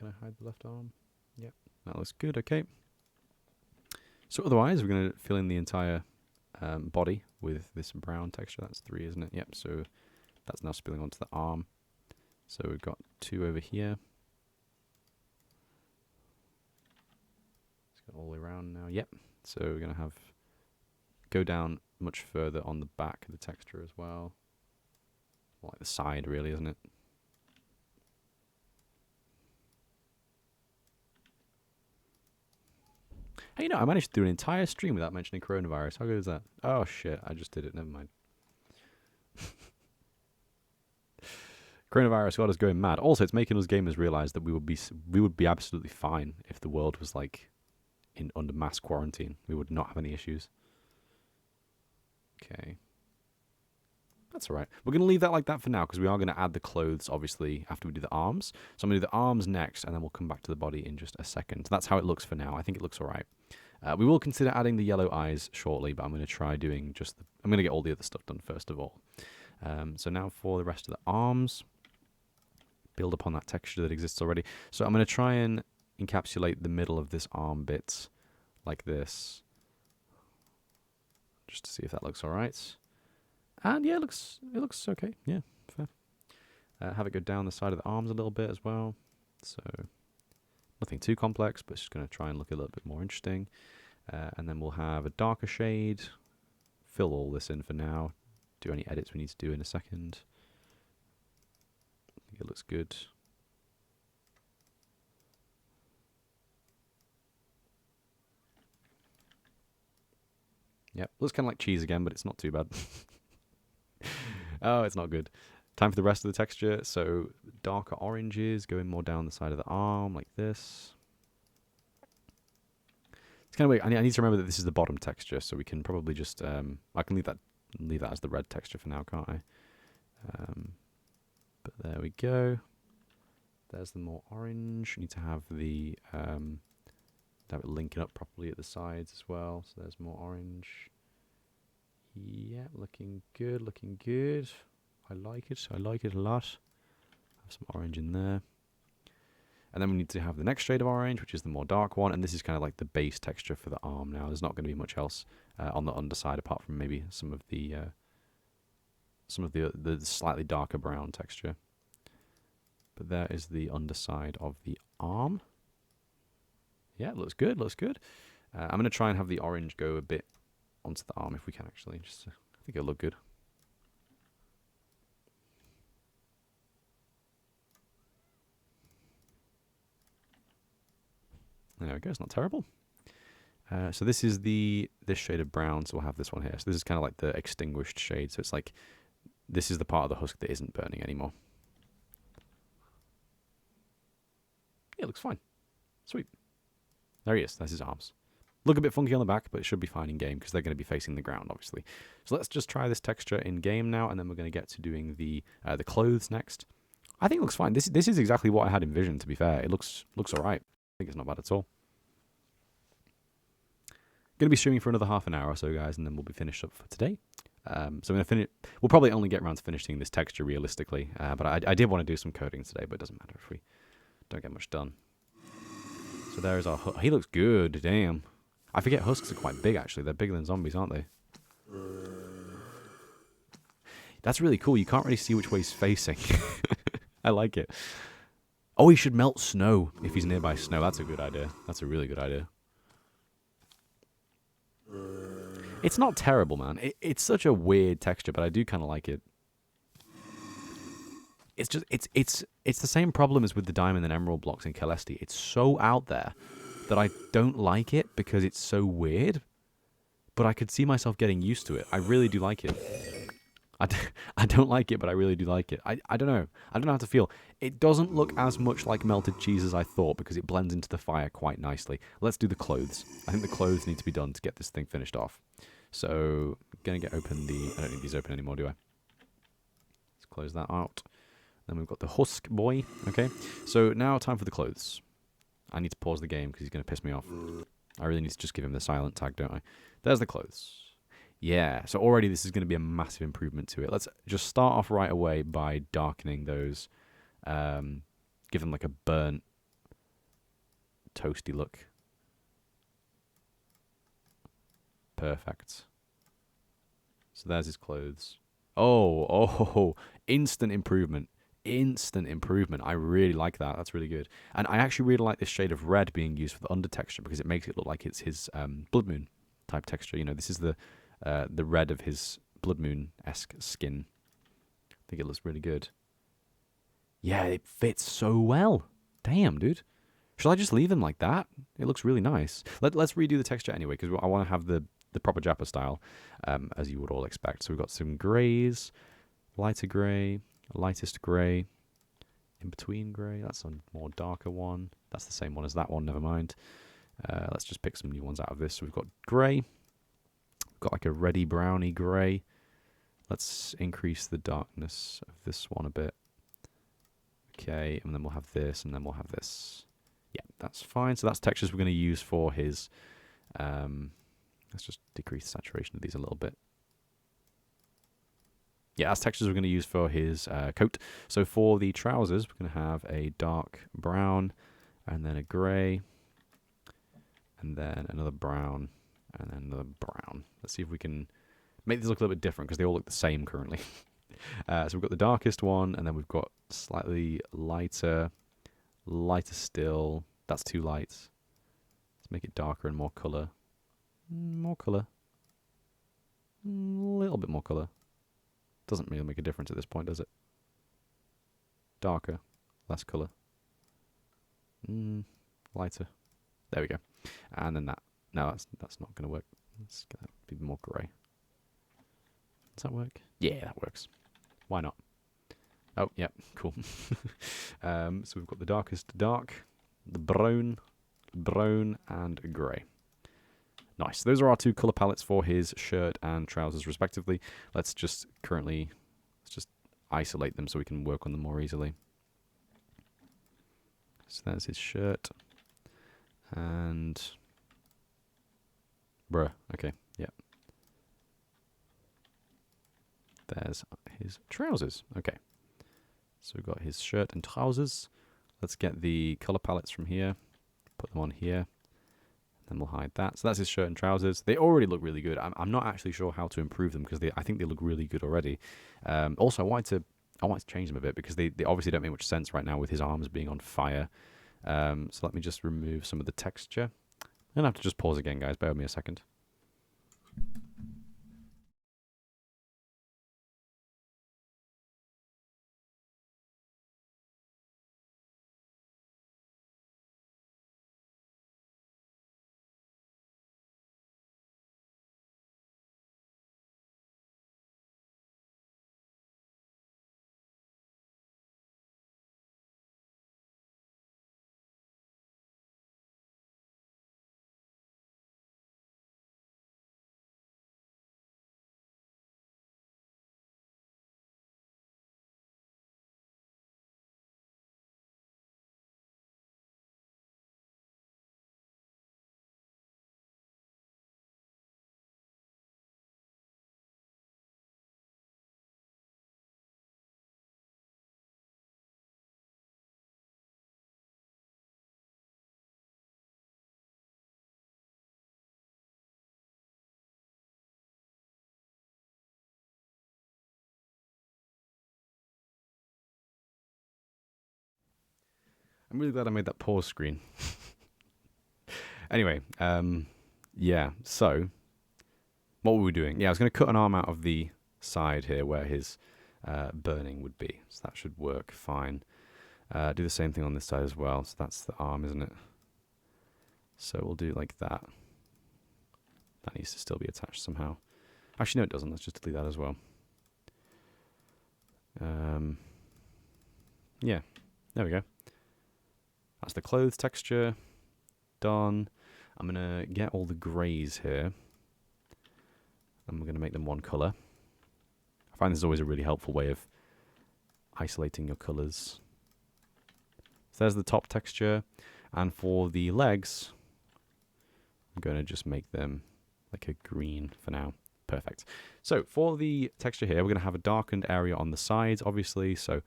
I hide the left arm? Yep. That looks good, okay. So otherwise, we're going to fill in the entire body with this brown texture. That's 3, isn't it? Yep, so that's now spilling onto the arm. So we've got 2 over here. Let's go all the way around now. Yep. So we're going to have go down much further on the back of the texture as well. More like the side, really, isn't it? Hey, you know, I managed to do an entire stream without mentioning coronavirus. How good is that? Oh, shit. I just did it. Never mind. Coronavirus got us going mad. Also, it's making us gamers realize that we would be absolutely fine if the world was like under mass quarantine. We would not have any issues. Okay. That's all right. We're going to leave that like that for now because we are going to add the clothes, obviously, after we do the arms. So I'm going to do the arms next, and then we'll come back to the body in just a second. So that's how it looks for now. I think it looks all right. We will consider adding the yellow eyes shortly, but I'm going to try doing I'm going to get all the other stuff done first of all. So now for the rest of the arms. Build upon that texture that exists already. So I'm going to try and encapsulate the middle of this arm bit like this. Just to see if that looks all right. And yeah, it looks okay. Yeah, fair. Have it go down the side of the arms a little bit as well. So nothing too complex, but it's just going to try and look a little bit more interesting. And then we'll have a darker shade. Fill all this in for now. Do any edits we need to do in a second. I think it looks good. Yep, looks kind of like cheese again, but it's not too bad. Oh, it's not good. Time for the rest of the texture. So darker oranges going more down the side of the arm like this. It's kind of weird. I need to remember that this is the bottom texture, so we can probably just I can leave that as the red texture for now, can't I? But there we go. There's the more orange. You need to have have it linking up properly at the sides as well. So there's more orange. Yeah, looking good, looking good. I like it a lot. Have some orange in there. And then we need to have the next shade of orange, which is the more dark one. And this is kind of like the base texture for the arm now. There's not going to be much else on the underside apart from maybe some of the slightly darker brown texture. But there is the underside of the arm. Yeah, looks good, looks good. I'm going to try and have the orange go a bit onto the arm if we can actually. I think it'll look good. There we go, it's not terrible. So this is this shade of brown, so we'll have this one here. So this is kind of like the extinguished shade, so it's like, this is the part of the husk that isn't burning anymore. Yeah, it looks fine. Sweet. There he is, that's his arms. Look a bit funky on the back, but it should be fine in game because they're going to be facing the ground, obviously. So let's just try this texture in game now, and then we're going to get to doing the clothes next. I think it looks fine. This is exactly what I had envisioned, to be fair. It looks all right. I think it's not bad at all. Going to be streaming for another half an hour or so, guys, and then we'll be finished up for today. So I'm going to finish. We'll probably only get around to finishing this texture realistically, but I did want to do some coding today, but it doesn't matter if we don't get much done. So there's our. He looks good. Damn. I forget husks are quite big, actually. They're bigger than zombies, aren't they? That's really cool. You can't really see which way he's facing. I like it. Oh, he should melt snow if he's nearby snow. That's a good idea. That's a really good idea. It's not terrible, man. It's such a weird texture, but I do kind of like it. It's just it's the same problem as with the diamond and emerald blocks in Celeste. It's so out there that I don't like it because it's so weird, but I could see myself getting used to it. I really do like it. I don't like it, but I really do like it. I don't know. I don't know how to feel. It doesn't look as much like melted cheese as I thought because it blends into the fire quite nicely. Let's do the clothes. I think the clothes need to be done to get this thing finished off. So, going to get open I don't need these open anymore, do I? Let's close that out. Then we've got the husk boy. Okay. So, now time for the clothes. I need to pause the game because he's going to piss me off. I really need to just give him the silent tag, don't I? There's the clothes. Yeah, so already this is going to be a massive improvement to it. Let's just start off right away by darkening those, give them like a burnt, toasty look. Perfect. So there's his clothes. Oh, instant improvement. Instant improvement. I really like that. That's really good. And I actually really like this shade of red being used for the under texture because it makes it look like it's his Bloodmoon type texture. You know, this is the red of his Bloodmoon-esque skin. I think it looks really good. Yeah, it fits so well. Damn, dude. Should I just leave them like that? It looks really nice. Let's redo the texture anyway because I want to have the proper Jappa style, as you would all expect. So we've got some greys, lighter grey, lightest grey, in between grey. That's a more darker one. That's the same one as that one. Never mind. Let's just pick some new ones out of this. So we've got grey. We've got like a reddy browny grey. Let's increase the darkness of this one a bit. Okay, and then we'll have this, and then we'll have this. Yeah, that's fine. So that's textures we're going to use for his... let's just decrease the saturation of these a little bit. Yeah, that's textures we're going to use for his coat. So for the trousers, we're going to have a dark brown, and then a grey, and then another brown, and then another brown. Let's see if we can make these look a little bit different, because they all look the same currently. So we've got the darkest one, and then we've got slightly lighter, lighter still. That's too light. Let's make it darker and more colour. More colour. A little bit more colour. Doesn't really make a difference at this point, does it? Darker. Less colour. Lighter. There we go. And then that. No, that's not going to work. Let's get that to be more grey. Does that work? Yeah, that works. Why not? Oh, yeah, cool. So we've got the darkest dark, the brown, and grey. Nice. Those are our two colour palettes for his shirt and trousers, respectively. Let's just isolate them so we can work on them more easily. So there's his shirt. And... bruh. Okay, yeah. There's his trousers. Okay. So we've got his shirt and trousers. Let's get the colour palettes from here. Put them on here. Then we'll hide that. So that's his shirt and trousers. They already look really good. I'm not actually sure how to improve them because I think they look really good already. Also, I wanted to change them a bit because they obviously don't make much sense right now with his arms being on fire. So let me just remove some of the texture. I'm going to have to just pause again, guys. Bear with me a second. I'm really glad I made that pause screen. Anyway, yeah, so what were we doing? Yeah, I was going to cut an arm out of the side here where his burning would be. So that should work fine. Do the same thing on this side as well. So that's the arm, isn't it? So we'll do like that. That needs to still be attached somehow. Actually, no, it doesn't. Let's just delete that as well. Yeah, there we go. That's the clothes texture. Done. I'm going to get all the greys here. And we're going to make them one colour. I find this is always a really helpful way of isolating your colours. So there's the top texture. And for the legs, I'm going to just make them like a green for now. Perfect. So for the texture here, we're going to have a darkened area on the sides, obviously. So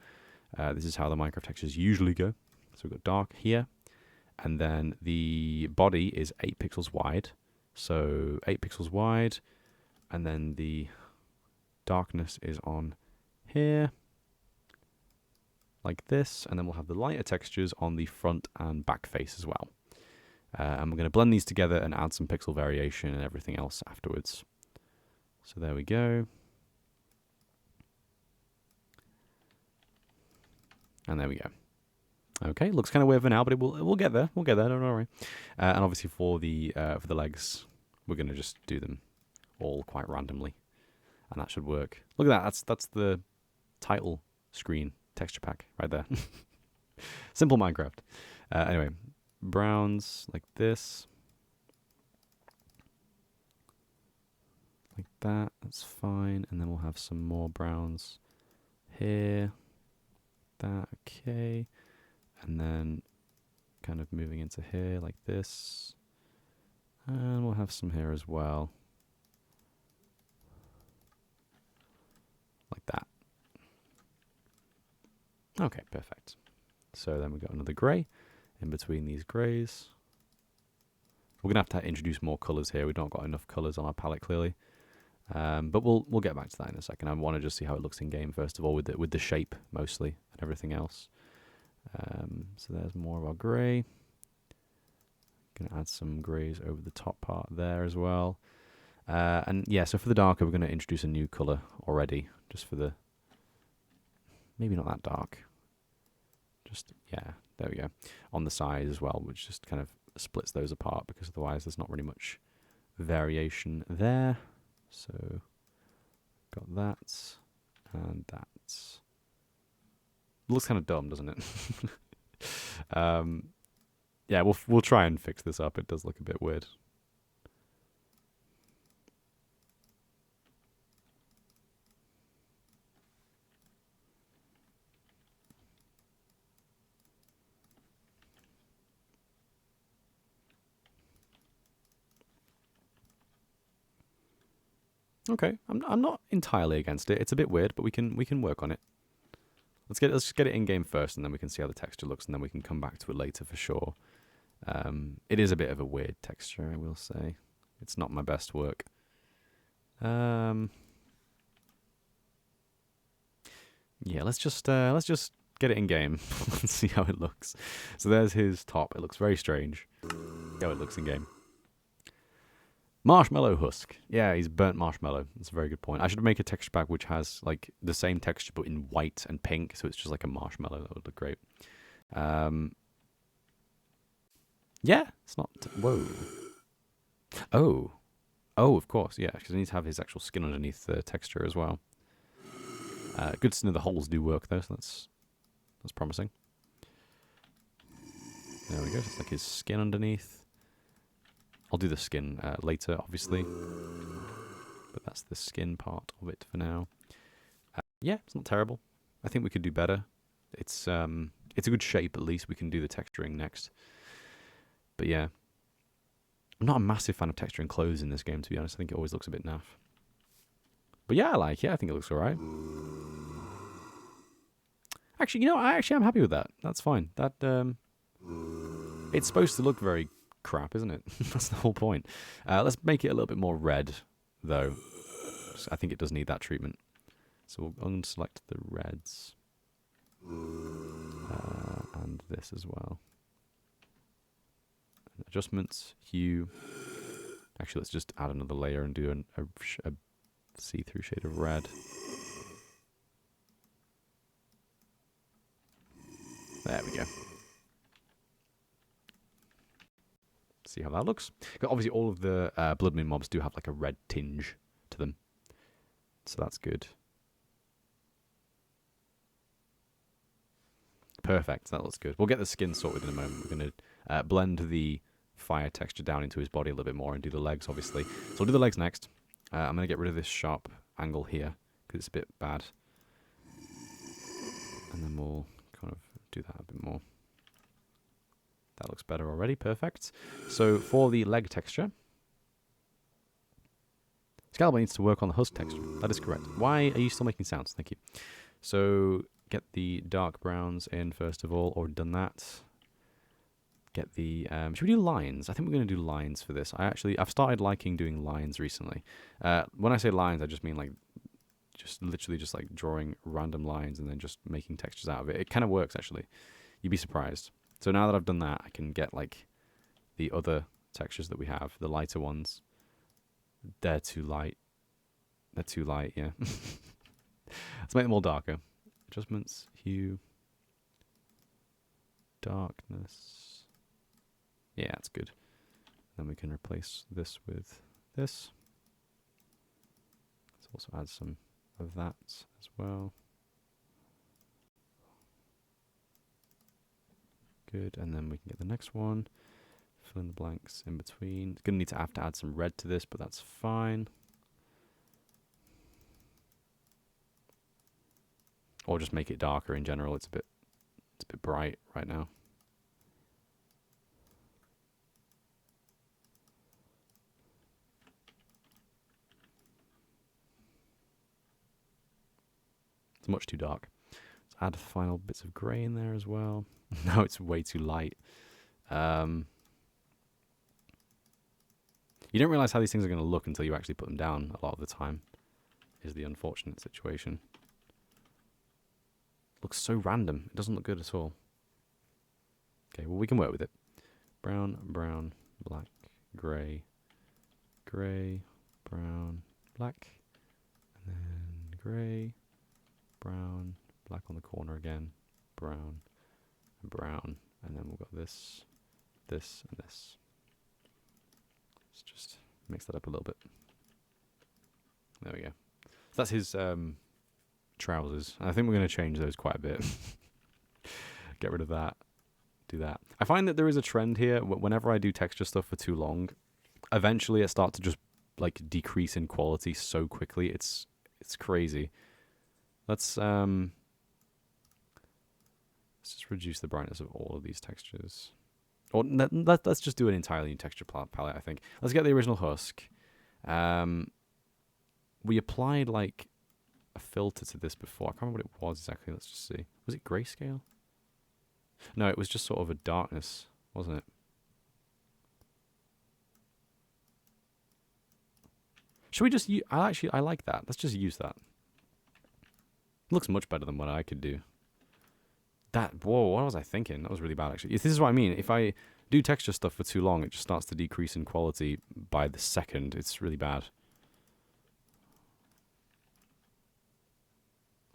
this is how the Minecraft textures usually go. So we've got dark here. And then the body is 8 pixels wide. So 8 pixels wide. And then the darkness is on here. Like this. And then we'll have the lighter textures on the front and back face as well. And we're going to blend these together and add some pixel variation and everything else afterwards. So there we go. And there we go. Okay, looks kind of weird for now, but we'll get there. We'll get there. Don't worry. And obviously for the legs, we're going to just do them all quite randomly, and that should work. Look at that. That's the title screen texture pack right there. Simple Minecraft. Anyway, browns like this, like that. That's fine. And then we'll have some more browns here. That okay. And then kind of moving into here like this. And we'll have some here as well. Like that. Okay, perfect. So then we've got another grey in between these greys. We're going to have to introduce more colours here. We've not got enough colours on our palette, clearly. But we'll get back to that in a second. I want to just see how it looks in game first of all, with the shape mostly and everything else. So there's more of our grey. Going to add some greys over the top part there as well. And yeah, so for the darker, we're going to introduce a new colour already, just for the, maybe not that dark. Just, yeah, there we go. On the sides as well, which just kind of splits those apart, because otherwise there's not really much variation there. So, got that, and that. Looks kind of dumb, doesn't it? Yeah, we'll try and fix this up. It does look a bit weird. Okay, I'm not entirely against it. It's a bit weird, but we can work on it. Let's just get it in game first, and then we can see how the texture looks, and then we can come back to it later for sure. It is a bit of a weird texture, I will say. It's not my best work. Yeah, let's just get it in game and see how it looks. So there's his top. It looks very strange. See how it looks in game. Marshmallow Husk. Yeah, he's burnt marshmallow. That's a very good point. I should make a texture pack which has like the same texture but in white and pink, so it's just like a marshmallow. That would look great. Yeah, it's not. Whoa. Oh, of course, yeah, because I need to have his actual skin underneath the texture as well. Good to know the holes do work though, so that's promising. There we go. So it's like his skin underneath. I'll do the skin later, obviously, but that's the skin part of it for now. Yeah, it's not terrible. I think we could do better. It's a good shape at least. We can do the texturing next. But yeah, I'm not a massive fan of texturing clothes in this game, to be honest. I think it always looks a bit naff. But yeah, I think it looks alright. Actually, I'm happy with that. That's fine. That it's supposed to look very crap, isn't it? That's the whole point. Let's make it a little bit more red, though. I think it does need that treatment. So we'll unselect the reds. And this as well. Adjustments, hue. Actually, let's just add another layer and do a see-through shade of red. There we go. See how that looks. Obviously, all of the Bloodmoon mobs do have like a red tinge to them, so that's good. Perfect. That looks good. We'll get the skin sorted in a moment. We're going to blend the fire texture down into his body a little bit more and do the legs, obviously. So we'll do the legs next. I'm going to get rid of this sharp angle here because it's a bit bad, and then we'll kind of do that a bit more. That looks better already. Perfect. So for the leg texture, Scalable needs to work on the husk texture. That is correct. Why are you still making sounds? Thank you. So get the dark browns in first of all, or done that. Get the, should we do lines? I think we're going to do lines for this. I've started liking doing lines recently. When I say lines, I just mean like, just literally just like drawing random lines and then just making textures out of it. It kind of works actually. You'd be surprised. So now that I've done that, I can get like the other textures that we have, the lighter ones. They're too light. They're too light, yeah. Let's make them all darker. Adjustments, hue, darkness. Yeah, that's good. Then we can replace this with this. Let's also add some of that as well. Good, and then we can get the next one. Fill in the blanks in between. It's going to have to add some red to this, but that's fine. Or just make it darker in general. It's a bit bright right now. It's much too dark. Let's add final bits of grey in there as well. No, it's way too light. You don't realize how these things are going to look until you actually put them down a lot of the time, is the unfortunate situation. Looks so random. It doesn't look good at all. Okay, well, we can work with it. Brown, brown, black, grey, grey, brown, black, and then grey, brown, black on the corner again, brown, and brown, and then we've got this, this, and this. Let's just mix that up a little bit. There we go. So that's his trousers. I think we're going to change those quite a bit. Get rid of that. Do that. I find that there is a trend here. Whenever I do texture stuff for too long, eventually it starts to just like decrease in quality so quickly. It's crazy. Let's just reduce the brightness of all of these textures. Or let's just do an entirely new texture palette, I think. Let's get the original Husk. We applied like a filter to this before. I can't remember what it was exactly. Let's just see. Was it grayscale? No, it was just sort of a darkness, wasn't it? Should we just use... I like that. Let's just use that. It looks much better than what I could do. Whoa, what was I thinking? That was really bad, actually. This is what I mean. If I do texture stuff for too long, it just starts to decrease in quality by the second. It's really bad.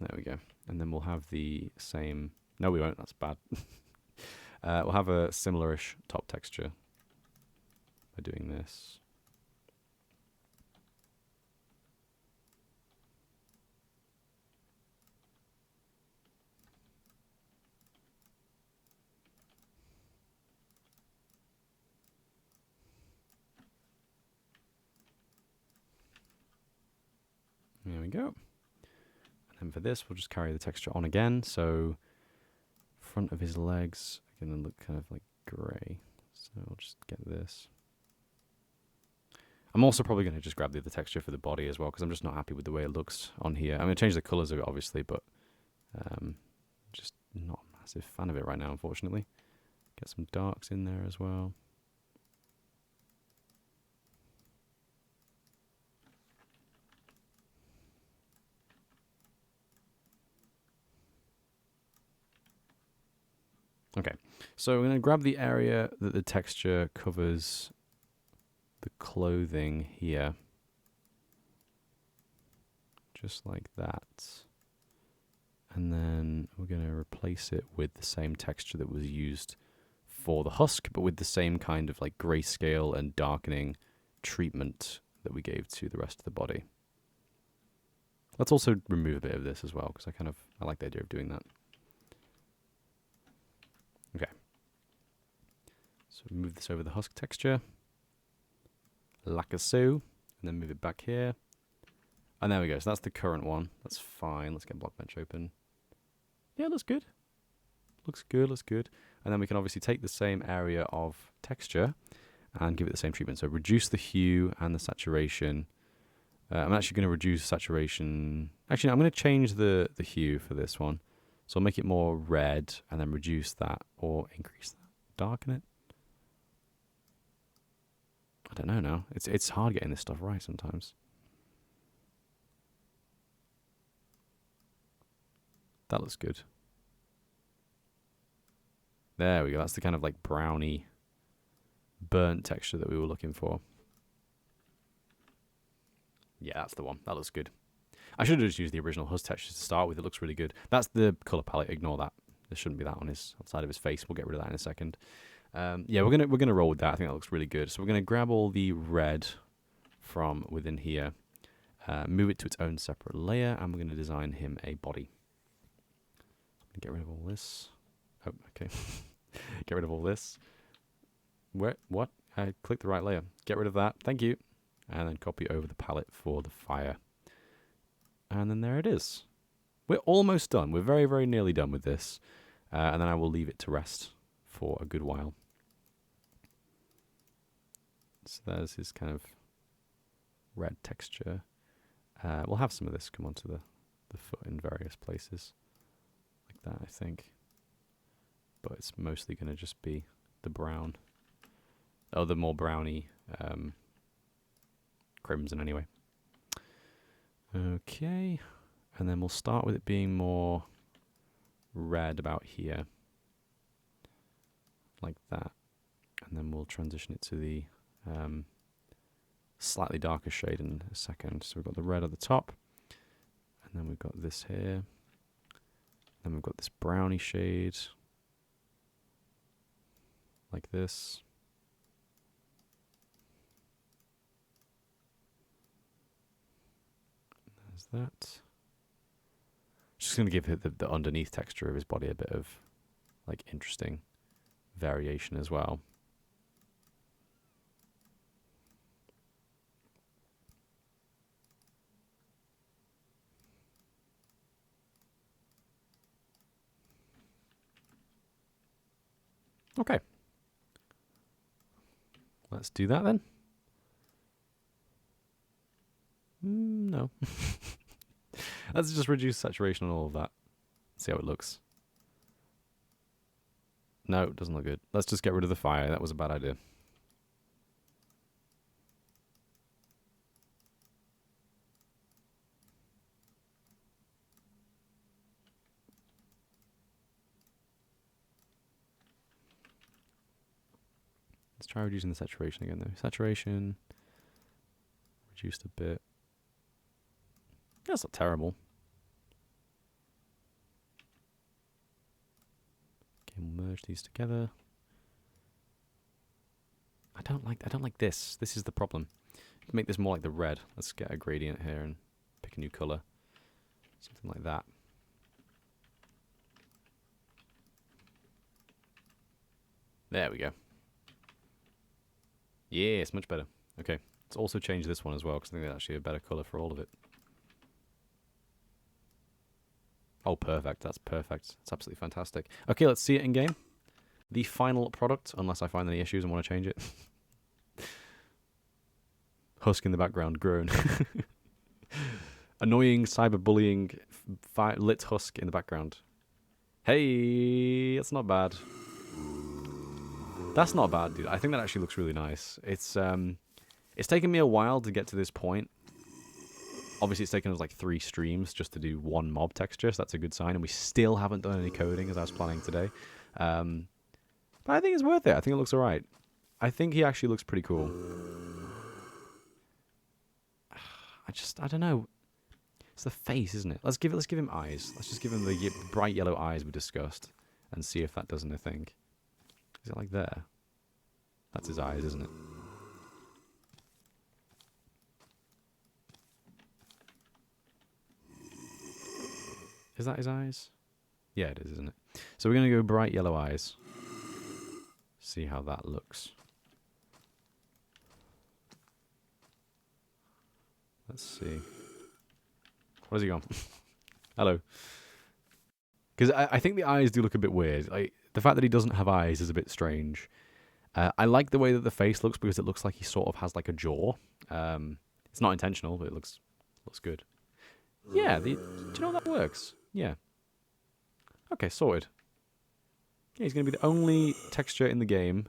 There we go. And then we'll have the same... No, we won't. That's bad. We'll have a similar-ish top texture by doing this. There we go. And then for this, we'll just carry the texture on again. So front of his legs are going to look kind of like grey. So I'll just get this. I'm also probably going to just grab the other texture for the body as well, because I'm just not happy with the way it looks on here. I'm going to change the colours of it, obviously, but just not a massive fan of it right now, unfortunately. Get some darks in there as well. Okay, so we're going to grab the area that the texture covers the clothing here. Just like that. And then we're going to replace it with the same texture that was used for the husk, but with the same kind of like grayscale and darkening treatment that we gave to the rest of the body. Let's also remove a bit of this as well, because I like the idea of doing that. Okay. So move this over the husk texture. Like so. And then move it back here. And there we go. So that's the current one. That's fine. Let's get Blockbench open. Yeah, looks good. Looks good, looks good. And then we can obviously take the same area of texture and give it the same treatment. So reduce the hue and the saturation I'm actually going to reduce saturation. Actually, no, I'm going to change the hue for this one. So I'll make it more red and then reduce that or increase that. Darken it. I don't know now. It's hard getting this stuff right sometimes. That looks good. There we go. That's the kind of like browny, burnt texture that we were looking for. Yeah, that's the one. That looks good. I should have just used the original Husk texture to start with. It looks really good. That's the color palette. Ignore that. There shouldn't be that on his side of his face. We'll get rid of that in a second. Yeah, we're gonna roll with that. I think that looks really good. So we're gonna grab all the red from within here, move it to its own separate layer, and we're gonna design him a body. Get rid of all this. Oh, okay. Get rid of all this. Where? What? I clicked the right layer. Get rid of that. Thank you. And then copy over the palette for the fire. And then there it is. We're almost done. We're very, very nearly done with this. And then I will leave it to rest for a good while. So there's his kind of red texture. We'll have some of this come onto the foot in various places. Like that, I think. But it's mostly going to just be the brown. Oh, the more browny crimson anyway. Okay. And then we'll start with it being more red about here. Like that. And then we'll transition it to the slightly darker shade in a second. So we've got the red at the top. And then we've got this here. Then we've got this browny shade. Like this. There's that. Just going to give it the underneath texture of his body a bit of like interesting variation as well. Okay. Let's do that then. No. Let's just reduce saturation on all of that. See how it looks. No, it doesn't look good. Let's just get rid of the fire. That was a bad idea. Let's try reducing the saturation again though. Saturation. Reduced a bit. That's not terrible. Okay, we'll merge these together. I don't like this. This is the problem. Make this more like the red. Let's get a gradient here and pick a new color. Something like that. There we go. Yeah, it's much better. Okay, let's also change this one as well, because I think that's actually a better color for all of it. Oh, perfect. That's perfect. It's absolutely fantastic. Okay, let's see it in game. The final product, unless I find any issues and want to change it. Husk in the background, groan. Annoying cyberbullying lit Husk in the background. Hey, that's not bad. That's not bad, dude. I think that actually looks really nice. It's taken me a while to get to this point. Obviously, it's taken us like 3 streams just to do one mob texture, so that's a good sign. And we still haven't done any coding as I was planning today. But I think it's worth it. I think it looks alright. I think he actually looks pretty cool. I don't know. It's the face, isn't it? Let's give him eyes. Let's just give him the bright yellow eyes we discussed and see if that does anything. Is it like there? That's his eyes, isn't it? Is that his eyes? Yeah, it is, isn't it? So we're going to go bright yellow eyes. See how that looks. Let's see. Where's he gone? Hello. Because I think the eyes do look a bit weird. Like, the fact that he doesn't have eyes is a bit strange. I like the way that the face looks because it looks like he sort of has like a jaw. It's It's not intentional, but it looks good. Yeah, do you know how that works? Yeah. Okay, sorted. Yeah, he's going to be the only texture in the game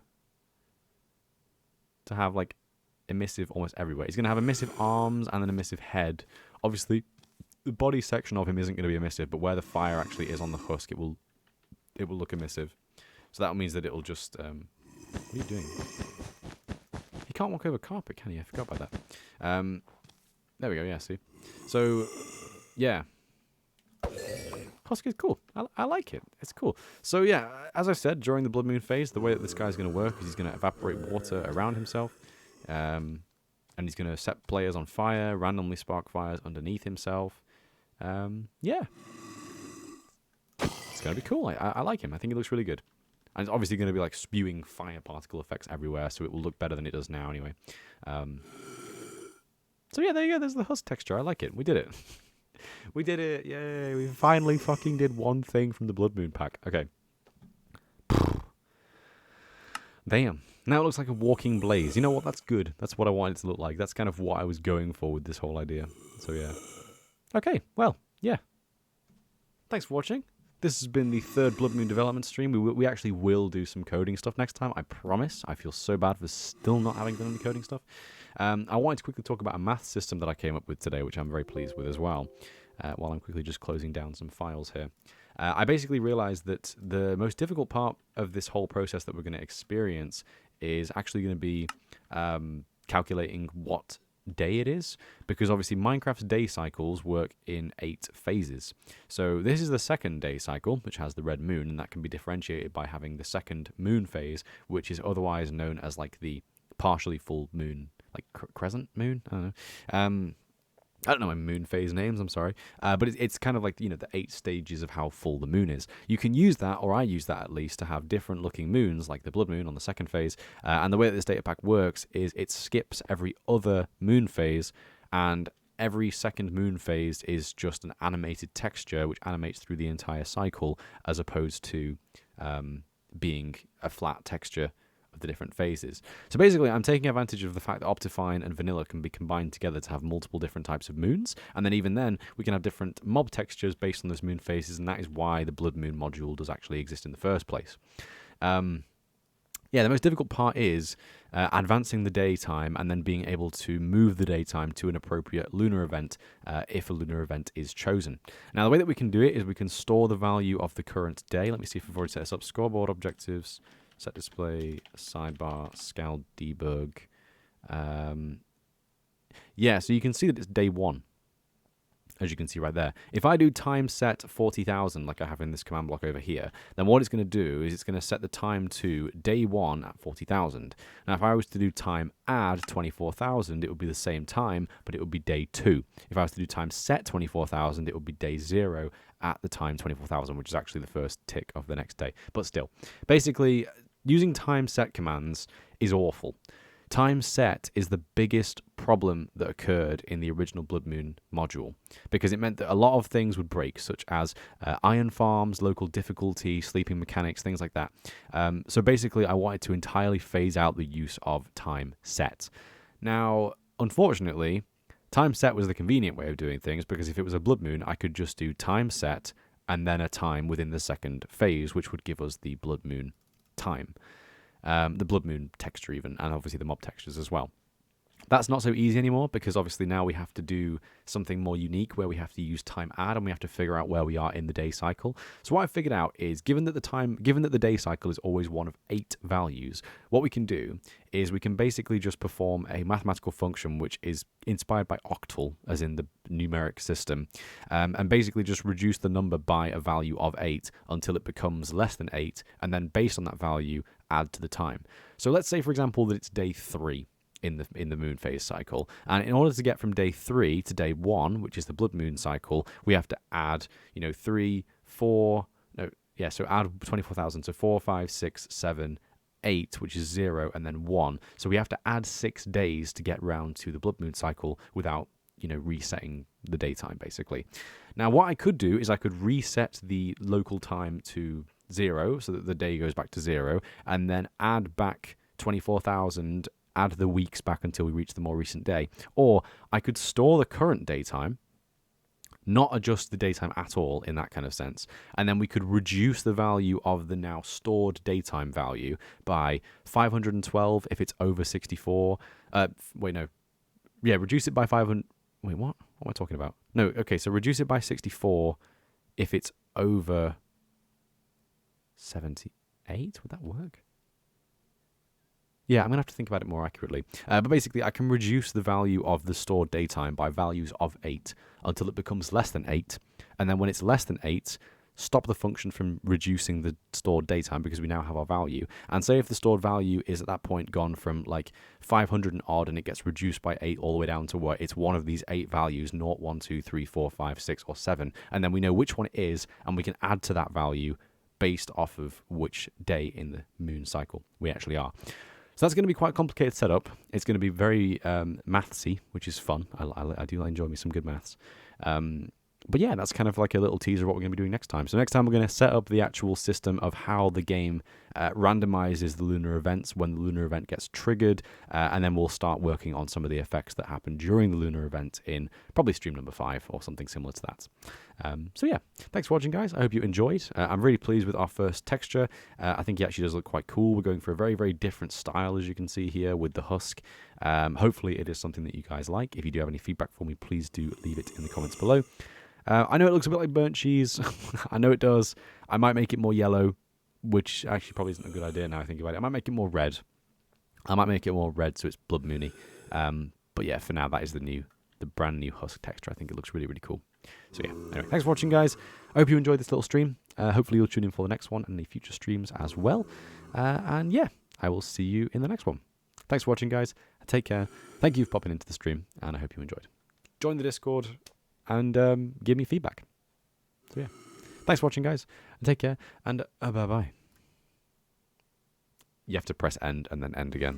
to have, like, emissive almost everywhere. He's going to have emissive arms and an emissive head. Obviously, the body section of him isn't going to be emissive, but where the fire actually is on the husk, it will look emissive. So that means that it'll just... what are you doing? He can't walk over carpet, can he? I forgot about that. There we go, yeah, see? So, yeah. Husk is cool. I like it. It's cool. So, yeah, as I said, during the Bloodmoon phase, the way that this guy's going to work is he's going to evaporate water around himself. And he's going to set players on fire, randomly spark fires underneath himself. Yeah. It's going to be cool. I like him. I think he looks really good. And it's obviously going to be like spewing fire particle effects everywhere, so it will look better than it does now anyway. So yeah, there you go. There's the Husk texture. I like it. We did it. We did it. Yay. We finally fucking did one thing from the Bloodmoon pack. Okay. Damn. Now it looks like a walking blaze. You know what? That's good. That's what I wanted it to look like. That's kind of what I was going for with this whole idea. So yeah. Okay. Well, yeah. Thanks for watching. This has been the third Bloodmoon development stream. We actually will do some coding stuff next time, I promise. I feel so bad for still not having done any coding stuff. I wanted to quickly talk about a math system that I came up with today, which I'm very pleased with as well, while I'm quickly just closing down some files here. I basically realized that the most difficult part of this whole process that we're going to experience is actually going to be calculating what day it is, because obviously Minecraft's day cycles work in 8 phases. So this is the second day cycle, which has the red moon, and that can be differentiated by having the second moon phase, which is otherwise known as like the partially full moon, like crescent moon. I don't know my moon phase names, I'm sorry. But it's kind of like, you know, the 8 stages of how full the moon is. You can use that, or I use that at least, to have different looking moons, like the blood moon on the second phase. And the way that this data pack works is it skips every other moon phase, and every second moon phase is just an animated texture, which animates through the entire cycle, as opposed to being a flat texture of the different phases. So basically, I'm taking advantage of the fact that Optifine and Vanilla can be combined together to have multiple different types of moons, and then even then, we can have different mob textures based on those moon phases, and that is why the Blood Moon module does actually exist in the first place. Yeah, the most difficult part is advancing the daytime and then being able to move the daytime to an appropriate lunar event if a lunar event is chosen. Now, the way that we can do it is we can store the value of the current day. Let me see if I've already set this up. Scoreboard objectives. Set display, sidebar, scale debug. Yeah, so you can see that it's day 1, as you can see right there. If I do time set 40,000, like I have in this command block over here, then what it's going to do is it's going to set the time to day 1 at 40,000. Now, if I was to do time add 24,000, it would be the same time, but it would be day 2. If I was to do time set 24,000, it would be day 0 at the time 24,000, which is actually the first tick of the next day. But still, basically, using time set commands is awful. Time set is the biggest problem that occurred in the original Bloodmoon module, because it meant that a lot of things would break, such as iron farms, local difficulty, sleeping mechanics, things like that. So basically, I wanted to entirely phase out the use of time set. Now, unfortunately, time set was the convenient way of doing things, because if it was a Bloodmoon, I could just do time set and then a time within the second phase, which would give us the Bloodmoon time. The Bloodmoon texture even, and obviously the mob textures as well. That's not so easy anymore, because obviously now we have to do something more unique where we have to use time add, and we have to figure out where we are in the day cycle. So what I figured out is, given that the day cycle is always one of 8 values, what we can do is we can basically just perform a mathematical function which is inspired by octal, as in the numeric system, and basically just reduce the number by a value of 8 until it becomes less than 8, and then based on that value, add to the time. So let's say, for example, that it's day 3 in the moon phase cycle, and in order to get from day 3 to day 1, which is the blood moon cycle, we have to add, you know, 3, 4, no, yeah, so add 24,000, so 4, 5, 6, 7, 8, which is 0, and then 1. So we have to add 6 days to get round to the blood moon cycle without, you know, resetting the daytime, basically. Now, what I could do is I could reset the local time to 0, so that the day goes back to 0, and then add back 24,000 add the weeks back until we reach the more recent day. Or I could store the current daytime, not adjust the daytime at all in that kind of sense. And then we could reduce the value of the now stored daytime value by 512 if it's over 64. Reduce it by 500. Wait, what? What am I talking about? No, okay, so reduce it by 64 if it's over 78. Would that work? Yeah, I'm going to have to think about it more accurately. But basically, I can reduce the value of the stored daytime by values of 8 until it becomes less than 8. And then when it's less than 8, stop the function from reducing the stored daytime because we now have our value. And say if the stored value is at that point gone from like 500 and odd and it gets reduced by 8 all the way down to what? It's one of these 8 values, 0, 1, 2, 3, 4, 5, 6, or 7. And then we know which one it is and we can add to that value based off of which day in the moon cycle we actually are. So that's going to be quite a complicated setup. It's going to be very mathsy, which is fun. I do enjoy me some good maths. But yeah, that's kind of like a little teaser of what we're going to be doing next time. So next time we're going to set up the actual system of how the game randomizes the lunar events when the lunar event gets triggered, and then we'll start working on some of the effects that happen during the lunar event in probably stream number 5 or something similar to that. So yeah, thanks for watching, guys. I hope you enjoyed. I'm really pleased with our first texture. I think he actually does look quite cool. We're going for a very, very different style, as you can see here with the Husk. Hopefully it is something that you guys like. If you do have any feedback for me, please do leave it in the comments below. I know it looks a bit like burnt cheese. I know it does. I might make it more yellow, which actually probably isn't a good idea now I think about it. I might make it more red. So it's Blood Moony. But yeah, for now, that is the brand new Husk texture. I think it looks really, really cool. So yeah, anyway, thanks for watching, guys. I hope you enjoyed this little stream. Hopefully you'll tune in for the next one and the future streams as well. And yeah, I will see you in the next one. Thanks for watching, guys. Take care. Thank you for popping into the stream, and I hope you enjoyed. Join the Discord and give me feedback. So yeah, thanks for watching, guys. Take care, and bye-bye. You have to press end and then end again.